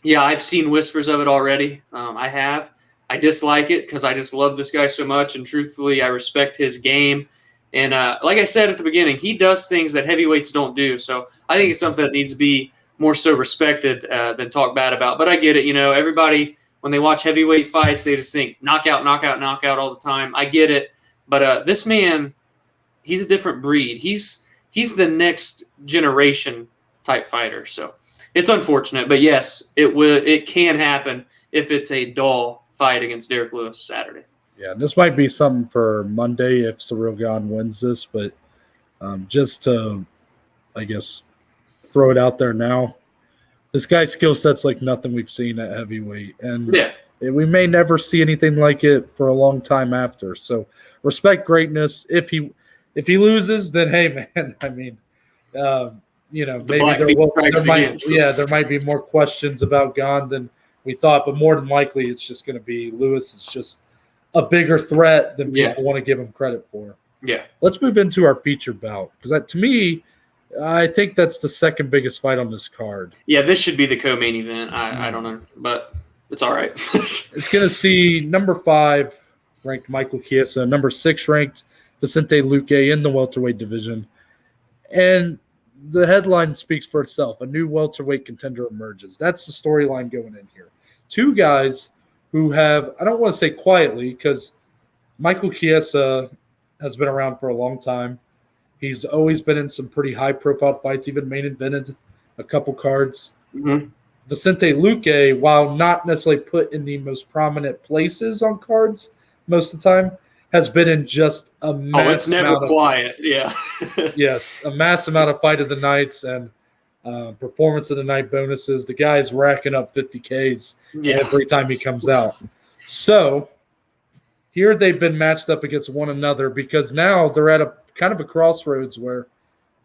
I've seen whispers of it already. I have. I dislike it because I just love this guy so much. And truthfully, I respect his game. And like I said at the beginning, he does things that heavyweights don't do. So I think it's something that needs to be more so respected than talked bad about. But I get it. Everybody, when they watch heavyweight fights, they just think knockout, knockout, knockout all the time. I get it. But this man, he's a different breed. He's the next generation type fighter. So it's unfortunate. But, yes, it can happen if it's a dull fight against Derrick Lewis Saturday. Yeah, this might be something for Monday if Ciryl Gane wins this. But just to, I guess, throw it out there now, this guy's skill set's like nothing we've seen at heavyweight. And we may never see anything like it for a long time after. So respect greatness. If he loses, then hey, man, I mean, maybe there might be more questions about Gane than we thought, but more than likely it's just going to be Lewis is just a bigger threat than people want to give him credit for. Yeah. Let's move into our feature bout because to me, I think that's the second biggest fight on this card. Yeah, this should be the co-main event. I don't know, but it's all right. It's going to see number 5 ranked Michael Chiesa, number 6 ranked Vicente Luque in the welterweight division. And the headline speaks for itself. A new welterweight contender emerges. That's the storyline going in here. 2 guys who have, I don't want to say quietly, because Michael Chiesa has been around for a long time. He's always been in some pretty high-profile fights, even main evented a couple cards. Mm-hmm. Vicente Luque, while not necessarily put in the most prominent places on cards most of the time, has been in just a mass it's never quiet. Yes, a mass amount of fight of the nights and performance of the night bonuses. The guy's racking up 50Ks every time he comes out. So here they've been matched up against one another because now they're at a kind of a crossroads where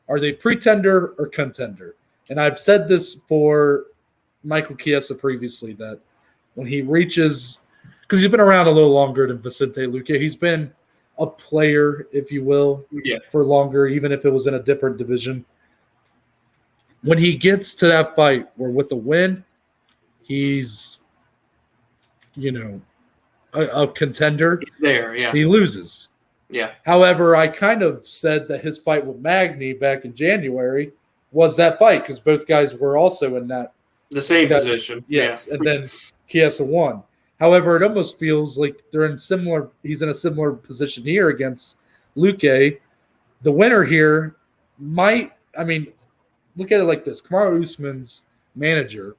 are they pretender or contender? And I've said this for Michael Chiesa previously that when he reaches – because he's been around a little longer than Vicente Luque. He's been a player, if you will, for longer, even if it was in a different division. When he gets to that fight where with the win, he's, a contender. He's there, yeah. He loses. Yeah. However, I kind of said that his fight with Magny back in January was that fight because both guys were also in the same position. Yes, and then Chiesa won. However, it almost feels like he's in a similar position here against Luque. The winner here look at it like this. Kamaru Usman's manager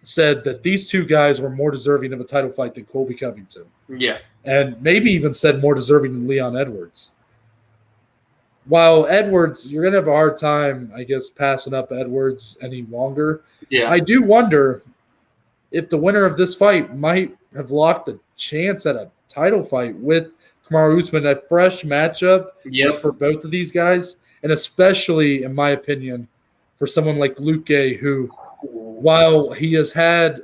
said that these 2 guys were more deserving of a title fight than Colby Covington. Yeah. And maybe even said more deserving than Leon Edwards. While Edwards, you're going to have a hard time, I guess, passing up Edwards any longer. Yeah. I do wonder if the winner of this fight might have locked a chance at a title fight with Kamaru Usman, a fresh matchup for both of these guys, and especially, in my opinion, for someone like Luque, who, while he has had,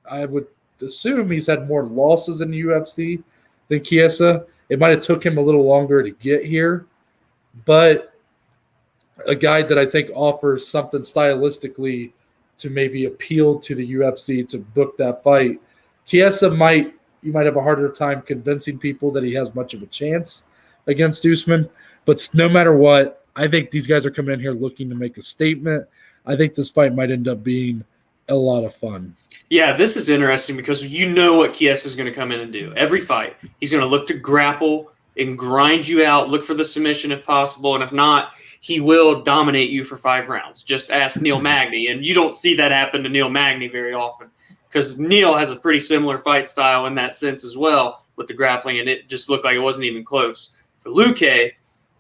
I would assume he's had more losses in the UFC than Chiesa. It might have took him a little longer to get here, but a guy that I think offers something stylistically to maybe appeal to the UFC to book that fight. Chiesa you might have a harder time convincing people that he has much of a chance against Usman, but no matter what, I think these guys are coming in here looking to make a statement. I think this fight might end up being a lot of fun. Yeah, this is interesting because what Chiesa is going to come in and do. Every fight, he's going to look to grapple and grind you out, look for the submission if possible, and if not, he will dominate you for 5 rounds. Just ask Neil Magny, and you don't see that happen to Neil Magny very often because Neal has a pretty similar fight style in that sense as well with the grappling, and it just looked like it wasn't even close. For Luque,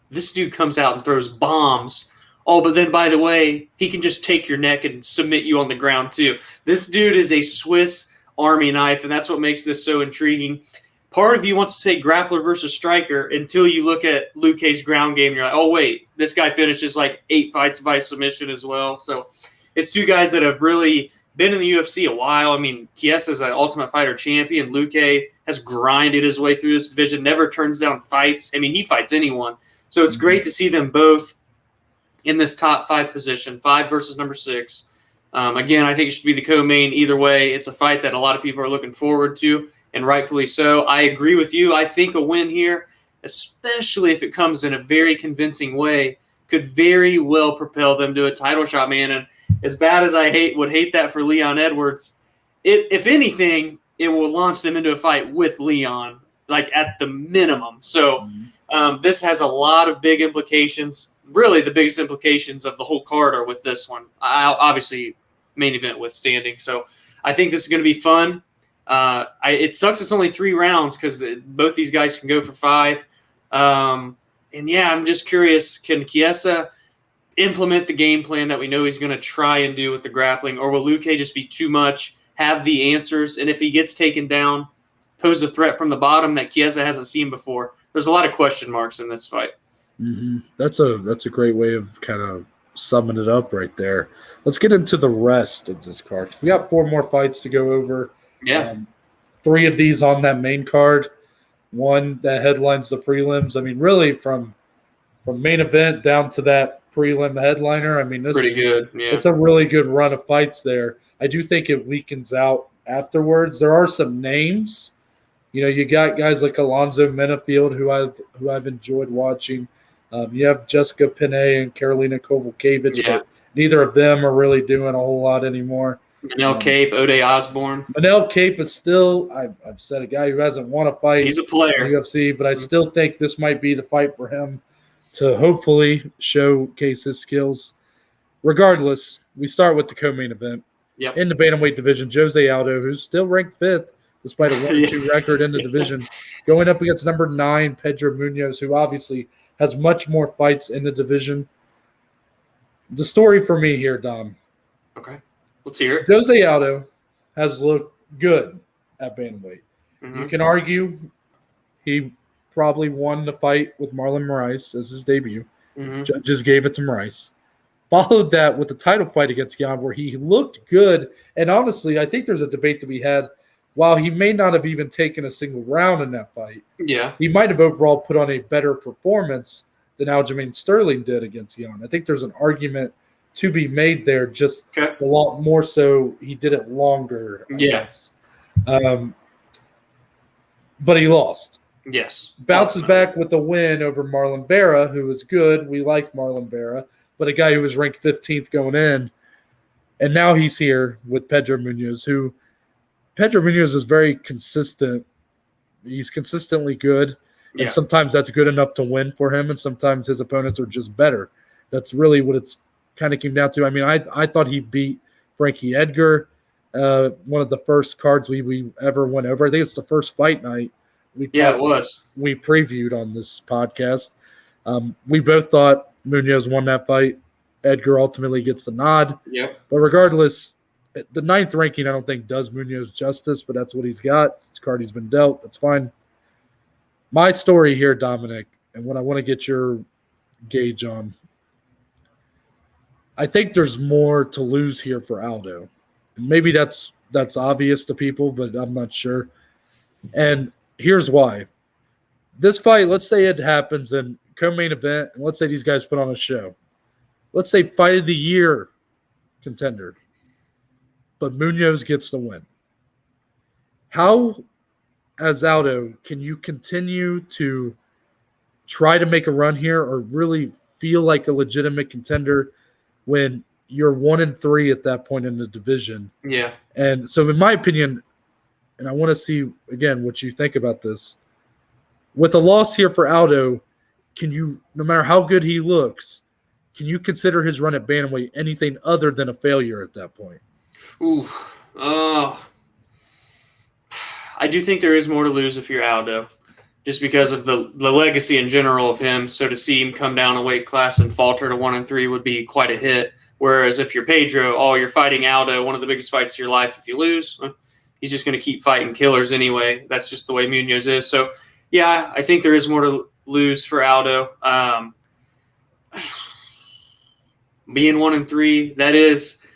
this dude comes out and throws bombs. Oh, but then, by the way, he can just take your neck and submit you on the ground, too. This dude is a Swiss Army knife, and that's what makes this so intriguing. Part of you wants to say grappler versus striker until you look at Luque's ground game, and you're like, oh, wait, this guy finishes like 8 fights by submission as well. So it's two guys that have really been in the UFC a while. I mean, Chiesa is an Ultimate Fighter champion. Luque has grinded his way through this division, never turns down fights. I mean, he fights anyone. So it's great to see them both in this top 5 position, 5 versus number 6. Again, I think it should be the co-main either way. It's a fight that a lot of people are looking forward to, and rightfully so. I agree with you. I think a win here, especially if it comes in a very convincing way, could very well propel them to a title shot, man. And as bad as I would hate that for Leon Edwards, if anything, it will launch them into a fight with Leon, like at the minimum. So this has a lot of big implications. Really, the biggest implications of the whole card are with this one. Obviously, main event withstanding. So I think this is going to be fun. It sucks it's only 3 rounds because both these guys can go for 5. And, yeah, I'm just curious, can Chiesa implement the game plan that we know he's going to try and do with the grappling, or will Luque just be too much, have the answers, and if he gets taken down, pose a threat from the bottom that Chiesa hasn't seen before? There's a lot of question marks in this fight. Mm-hmm. That's a great way of kind of summing it up right there. Let's get into the rest of this card. We got 4 more fights to go over. Yeah. 3 of these on that main card. 1 that headlines the prelims. I mean, really from main event down to that prelim headliner. I mean, this pretty good. Yeah. It's a really good run of fights there. I do think it weakens out afterwards. There are some names. You know, you got guys like Alonzo Menafield, who I've enjoyed watching. You have Jessica Penne and Karolina Kowalkiewicz, but neither of them are really doing a whole lot anymore. Manel Cape, Ode Osborne. Manel Cape is still, I've said, a guy who hasn't won a fight. He's a player. In the UFC, but I still think this might be the fight for him to hopefully showcase his skills. Regardless, we start with the co-main event. Yep. In the bantamweight division, Jose Aldo, who's still ranked 5th despite a 1-2 record in the division, going up against number 9, Pedro Munoz, who obviously has much more fights in the division. The story for me here, Dom. Okay. Let's hear it. Jose Aldo has looked good at bantamweight. Mm-hmm. You can argue he probably won the fight with Marlon Moraes as his debut. Mm-hmm. Judges gave it to Moraes. Followed that with the title fight against Gane, where he looked good. And honestly, I think there's a debate to be had. While he may not have even taken a single round in that fight, he might have overall put on a better performance than Aljamain Sterling did against Gane. I think there's an argument to be made there, just a lot more so he did it longer. Yes. But he lost. Yes. Bounces back with the win over Marlon Vera, who was good. We like Marlon Vera, but a guy who was ranked 15th going in. And now he's here with Pedro Munoz, who Pedro Munoz is very consistent. He's consistently good, and sometimes that's good enough to win for him, and sometimes his opponents are just better. That's really what it's kind of came down to. I mean, I thought he beat Frankie Edgar, one of the first cards we ever went over. I think it's the first fight night. It was. We previewed on this podcast. We both thought Munoz won that fight. Edgar ultimately gets the nod. Yep. But regardless, the 9th ranking, I don't think does Munoz justice, but that's what he's got. It's card he's been dealt. That's fine. My story here, Dominic, and what I want to get your gauge on, I think there's more to lose here for Aldo. And maybe that's obvious to people, but I'm not sure. And here's why. This fight, let's say it happens in co-main event, and let's say these guys put on a show. Let's say fight of the year contender. But Munoz gets the win. How, as Aldo, can you continue to try to make a run here or really feel like a legitimate contender when you're 1-3 at that point in the division? Yeah. And so in my opinion, and I want to see, again, what you think about this, with a loss here for Aldo, can you, no matter how good he looks, can you consider his run at bantamweight anything other than a failure at that point? Oof. I do think there is more to lose if you're Aldo, just because of the legacy in general of him. So to see him come down a weight class and falter to 1-3 would be quite a hit. Whereas if you're Pedro, you're fighting Aldo, one of the biggest fights of your life. If you lose, he's just going to keep fighting killers anyway. That's just the way Munoz is. So, yeah, I think there is more to lose for Aldo. Being 1-3, that is –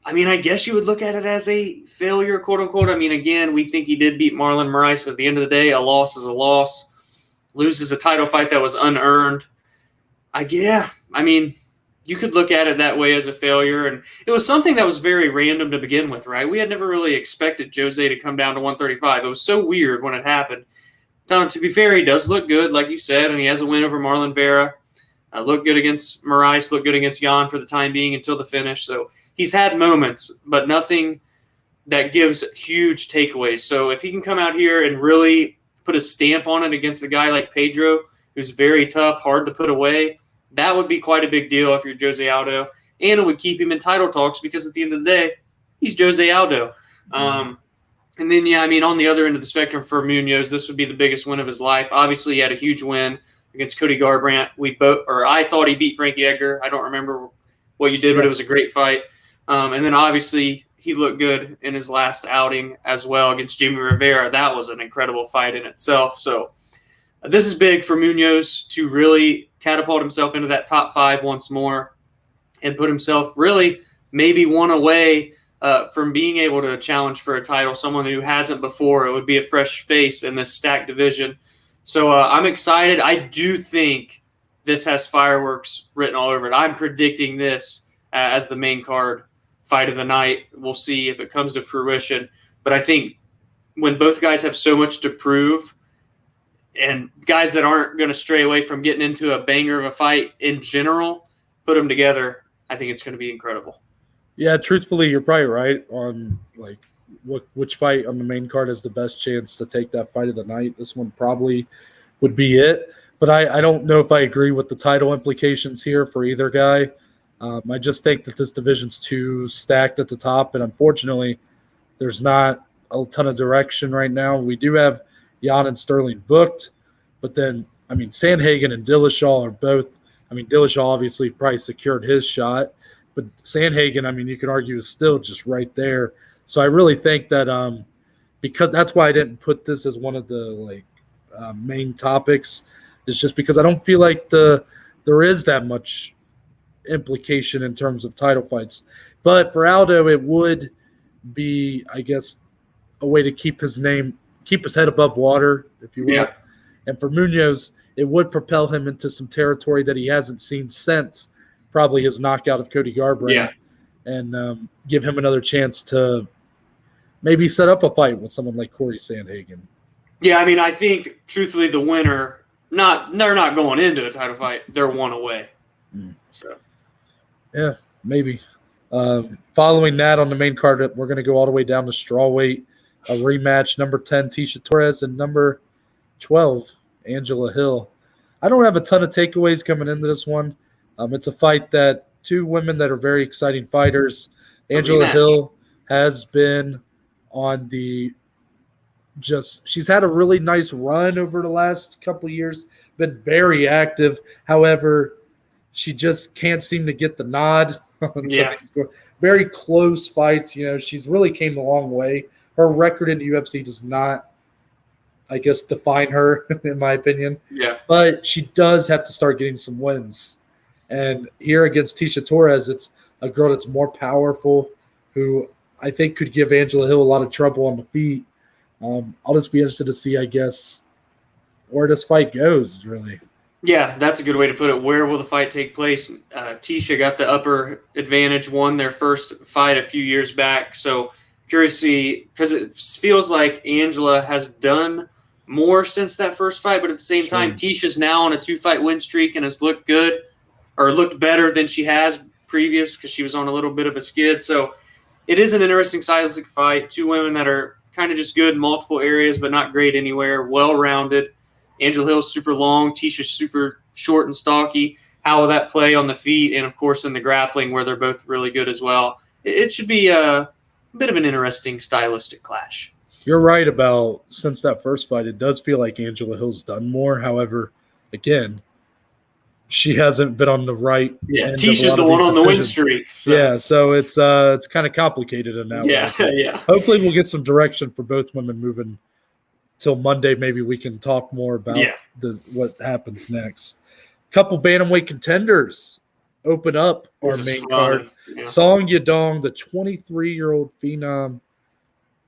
I mean, I guess you would look at it as a failure, quote unquote. I mean, again, we think he did beat Marlon Moraes, but at the end of the day, a loss is a loss. Loses a title fight that was unearned. I mean, you could look at it that way as a failure. And it was something that was very random to begin with, right? We had never really expected Jose to come down to 135. It was so weird when it happened. To be fair, he does look good, like you said, and he has a win over Marlon Vera. Looked good against Moraes, looked good against Jan for the time being until the finish. So he's had moments, but nothing that gives huge takeaways. So if he can come out here and really put a stamp on it against a guy like Pedro, who's very tough, hard to put away, that would be quite a big deal if you're Jose Aldo. And it would keep him in title talks because at the end of the day, he's Jose Aldo. And then, on the other end of the spectrum for Munoz, this would be the biggest win of his life. Obviously, he had a huge win against Cody Garbrandt. I thought he beat Frankie Edgar. I don't remember what you did, but it was a great fight. And then obviously he looked good in his last outing as well against Jimmy Rivera. That was an incredible fight in itself. So this is big for Munoz to really catapult himself into that top 5 once more and put himself really maybe one away from being able to challenge for a title, someone who hasn't before. It would be a fresh face in this stacked division. So I'm excited. I do think this has fireworks written all over it. I'm predicting this as the main card fight of the night. We'll see if it comes to fruition. But I think when both guys have so much to prove and guys that aren't going to stray away from getting into a banger of a fight in general, put them together, I think it's going to be incredible. Yeah, truthfully, you're probably right on which fight on the main card has the best chance to take that fight of the night. This one probably would be it. But I don't know if I agree with the title implications here for either guy. I just think that this division's too stacked at the top, and unfortunately, there's not a ton of direction right now. We do have Jan and Sterling booked, but then, Sandhagen and Dillashaw are both – Dillashaw obviously probably secured his shot, but Sandhagen, you could argue, is still just right there. So I really think that because that's why I didn't put this as one of the main topics, is just because I don't feel like there is that much implication in terms of title fights. But for Aldo, it would be, I guess, a way to keep his head above water, if you will. Yeah. And for Munoz, it would propel him into some territory that he hasn't seen since probably his knockout of Cody Garbrandt, and give him another chance to maybe set up a fight with someone like Corey Sandhagen. Yeah, I think, truthfully, the winner, they're not going into a title fight. They're one away. So, yeah, maybe. Following that on the main card, we're going to go all the way down to strawweight, a rematch, number 10, Tecia Torres, and number 12, Angela Hill. I don't have a ton of takeaways coming into this one. It's a fight that two women that are very exciting fighters. Angela Hill has been on she's had a really nice run over the last couple of years, been very active. However, she just can't seem to get the nod. Very close fights. She's really came a long way. Her record in the UFC does not, I guess, define her, in my opinion. Yeah. But she does have to start getting some wins. And here against Tecia Torres, it's a girl that's more powerful, who I think could give Angela Hill a lot of trouble on the feet. I'll just be interested to see, I guess, where this fight goes, really. Yeah, that's a good way to put it. Where will the fight take place? Tecia got the upper advantage, won their first fight a few years back. So curious to see, because it feels like Angela has done more since that first fight, but at the same time, Ticia's now on a 2-fight win streak and has looked good, or looked better than she has previous, because she was on a little bit of a skid. So it is an interesting stylistic fight. Two women that are kind of just good in multiple areas, but not great anywhere. Well-rounded. Angela Hill's super long. Ticia's super short and stocky. How will that play on the feet and, of course, in the grappling, where they're both really good as well? It should be a bit of an interesting stylistic clash. You're right about since that first fight, it does feel like Angela Hill's done more. However, again, she hasn't been on the right Yeah, end of a Tisha's lot the of one these on the win decisions. streak. So. Yeah, so it's kind of complicated in that way. Yeah. Hopefully, we'll get some direction for both women moving till Monday. Maybe we can talk more about what happens next. Couple bantamweight contenders open up our main card. Yeah. Song Yadong, the 23-year-old phenom,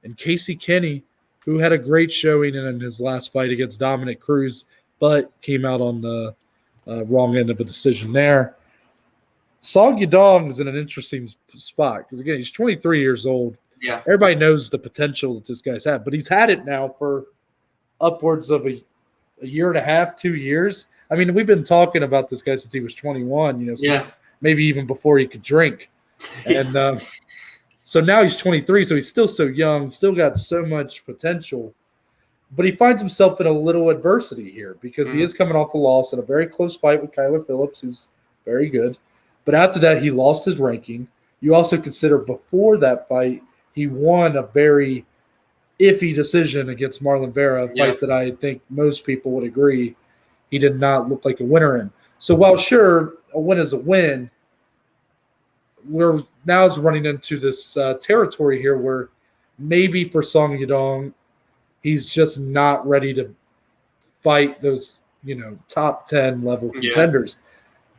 and Casey Kenny, who had a great showing in his last fight against Dominic Cruz, but came out on the wrong end of a decision there. Song Yadong is in an interesting spot because, again, he's 23 years old. Yeah. Everybody knows the potential that this guy's had, but he's had it now for upwards of a year and a half, 2 years. I mean, we've been talking about this guy since he was 21, since maybe even before he could drink. And so now he's 23, so he's still so young, still got so much potential. But he finds himself in a little adversity here because he is coming off a loss in a very close fight with Kyler Phillips, who's very good. But after that, he lost his ranking. You also consider before that fight, he won a very iffy decision against Marlon Vera, a fight that I think most people would agree he did not look like a winner in. So while sure, a win is a win, we're now running into this territory here where maybe for Song Yadong, he's just not ready to fight those, top 10 level contenders.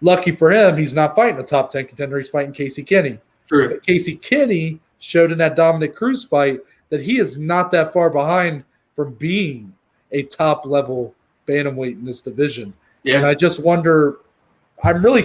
Lucky for him, he's not fighting a top 10 contender. He's fighting Casey Kenny. True. But Casey Kenny showed in that Dominic Cruz fight that he is not that far behind from being a top level bantamweight in this division. Yeah. And I just wonder, I really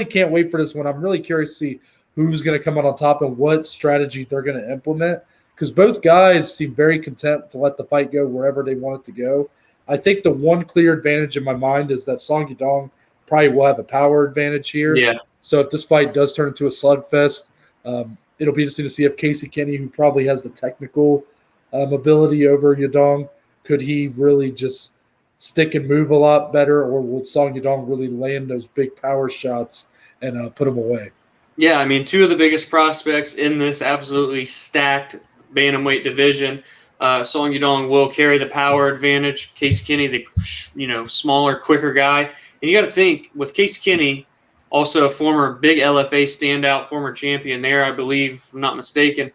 can't wait for this one. I'm really curious to see who's going to come out on top and what strategy they're going to implement, because both guys seem very content to let the fight go wherever they want it to go. I think the one clear advantage in my mind is that Song Yadong probably will have a power advantage here. Yeah. So if this fight does turn into a slugfest, it'll be interesting to see if Casey Kenny, who probably has the technical ability over Yadong, could he really just stick and move a lot better, or will Song Yadong really land those big power shots and put him away? Yeah, I mean, two of the biggest prospects in this absolutely stacked bantamweight division. Song Yadong will carry the power advantage. Casey Kenny, the smaller, quicker guy. And you got to think, with Casey Kenny, also a former big LFA standout, former champion there, I believe, if I'm not mistaken,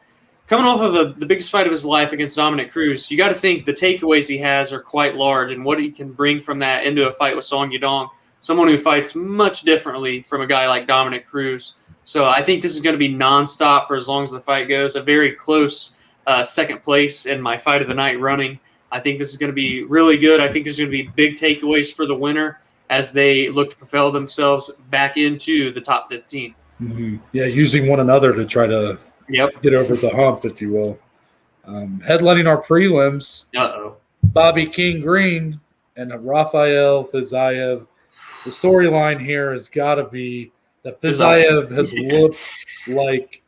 coming off of the biggest fight of his life against Dominic Cruz, you got to think the takeaways he has are quite large, and what he can bring from that into a fight with Song Yadong, someone who fights much differently from a guy like Dominic Cruz. So I think this is going to be nonstop for as long as the fight goes. A very close second place in my fight of the night running. I think this is going to be really good. I think there's going to be big takeaways for the winner as they look to propel themselves back into the top 15. Mm-hmm. Yeah, using one another to try to get over the hump, if you will. Headlining our prelims, Bobby King Green and Rafael Fiziev. The storyline here has got to be that Fiziev has looked like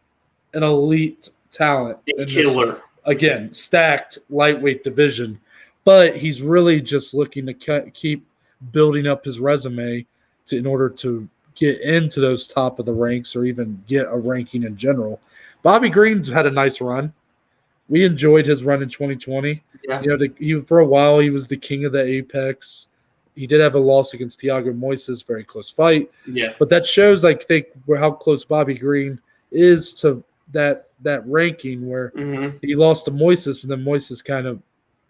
an elite talent. A killer. This, again, stacked lightweight division. But he's really just looking to keep building up his resume in order to get into those top of the ranks or even get a ranking in general. Bobby Green's had a nice run. We enjoyed his run in 2020. Yeah. For a while, he was the king of the Apex. He did have a loss against Thiago Moises, very close fight. Yeah. But that shows, I think, how close Bobby Green is to that ranking where he lost to Moises, and then Moises kind of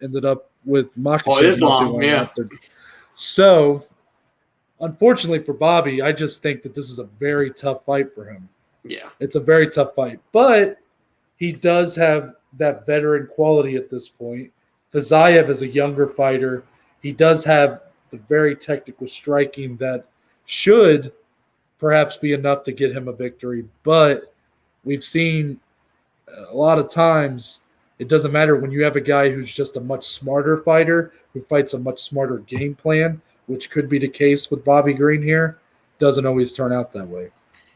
ended up with Makhachev. Islam, after. So, unfortunately for Bobby, I just think that this is a very tough fight for him. Yeah. It's a very tough fight. But he does have that veteran quality at this point. Fiziev is a younger fighter. He does have the very technical striking that should perhaps be enough to get him a victory. But we've seen a lot of times it doesn't matter when you have a guy who's just a much smarter fighter who fights a much smarter game plan, which could be the case with Bobby Green here. Doesn't always turn out that way.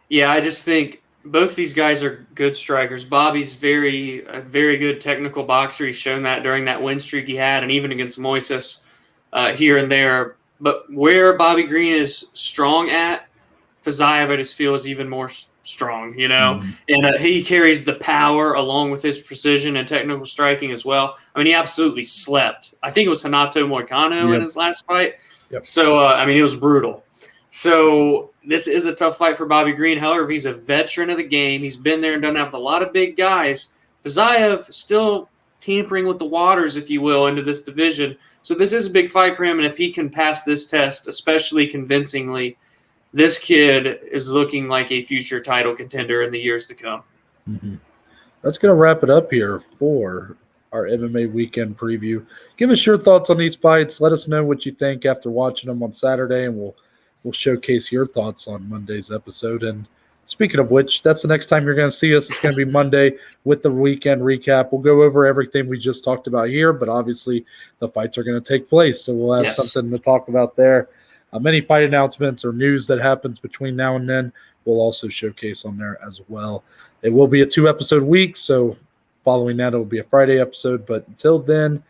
Yeah, I just think both these guys are good strikers. Bobby's a very good technical boxer. He's shown that during that win streak he had, and even against Moises here and there. But where Bobby Green is strong at, Fiziev, I just feel, is even more strong, and he carries the power along with his precision and technical striking as well. I mean, he absolutely slept. I think it was Renato Moicano in his last fight. Yep. So, it was brutal. So this is a tough fight for Bobby Green. However, he's a veteran of the game. He's been there and done that with a lot of big guys. Fiziev still tampering with the waters, if you will, into this division. So this is a big fight for him, and if he can pass this test, especially convincingly, this kid is looking like a future title contender in the years to come. Mm-hmm. That's going to wrap it up here for our MMA Weekend Preview. Give us your thoughts on these fights. Let us know what you think after watching them on Saturday, and we'll showcase your thoughts on Monday's episode. And speaking of which, that's the next time you're going to see us. It's going to be Monday with the weekend recap. We'll go over everything we just talked about here, but obviously the fights are going to take place, so we'll have something to talk about there. Any fight announcements or news that happens between now and then, we'll also showcase on there as well. It will be a 2-episode week, so following that, it will be a Friday episode. But until then,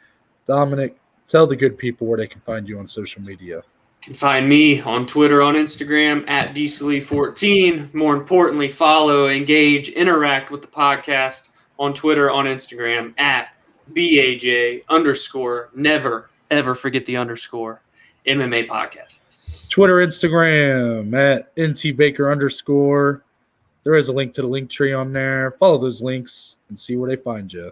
Dominic, tell the good people where they can find you on social media. You can find me on Twitter, on Instagram, at DCLE14. More importantly, follow, engage, interact with the podcast on Twitter, on Instagram, at BAJ_, never, ever forget the underscore, MMA podcast. Twitter, Instagram, at NTBaker_. There is a link to the link tree on there. Follow those links and see where they find you.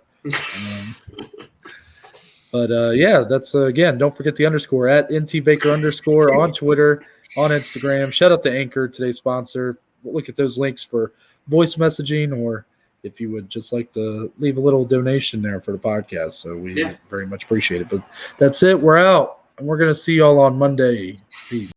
That's again, don't forget the underscore at NTBaker_ on Twitter, on Instagram. Shout out to Anchor, today's sponsor. Look at those links for voice messaging, or if you would just like to leave a little donation there for the podcast. So we very much appreciate it. But that's it. We're out, and we're going to see y'all on Monday. Peace.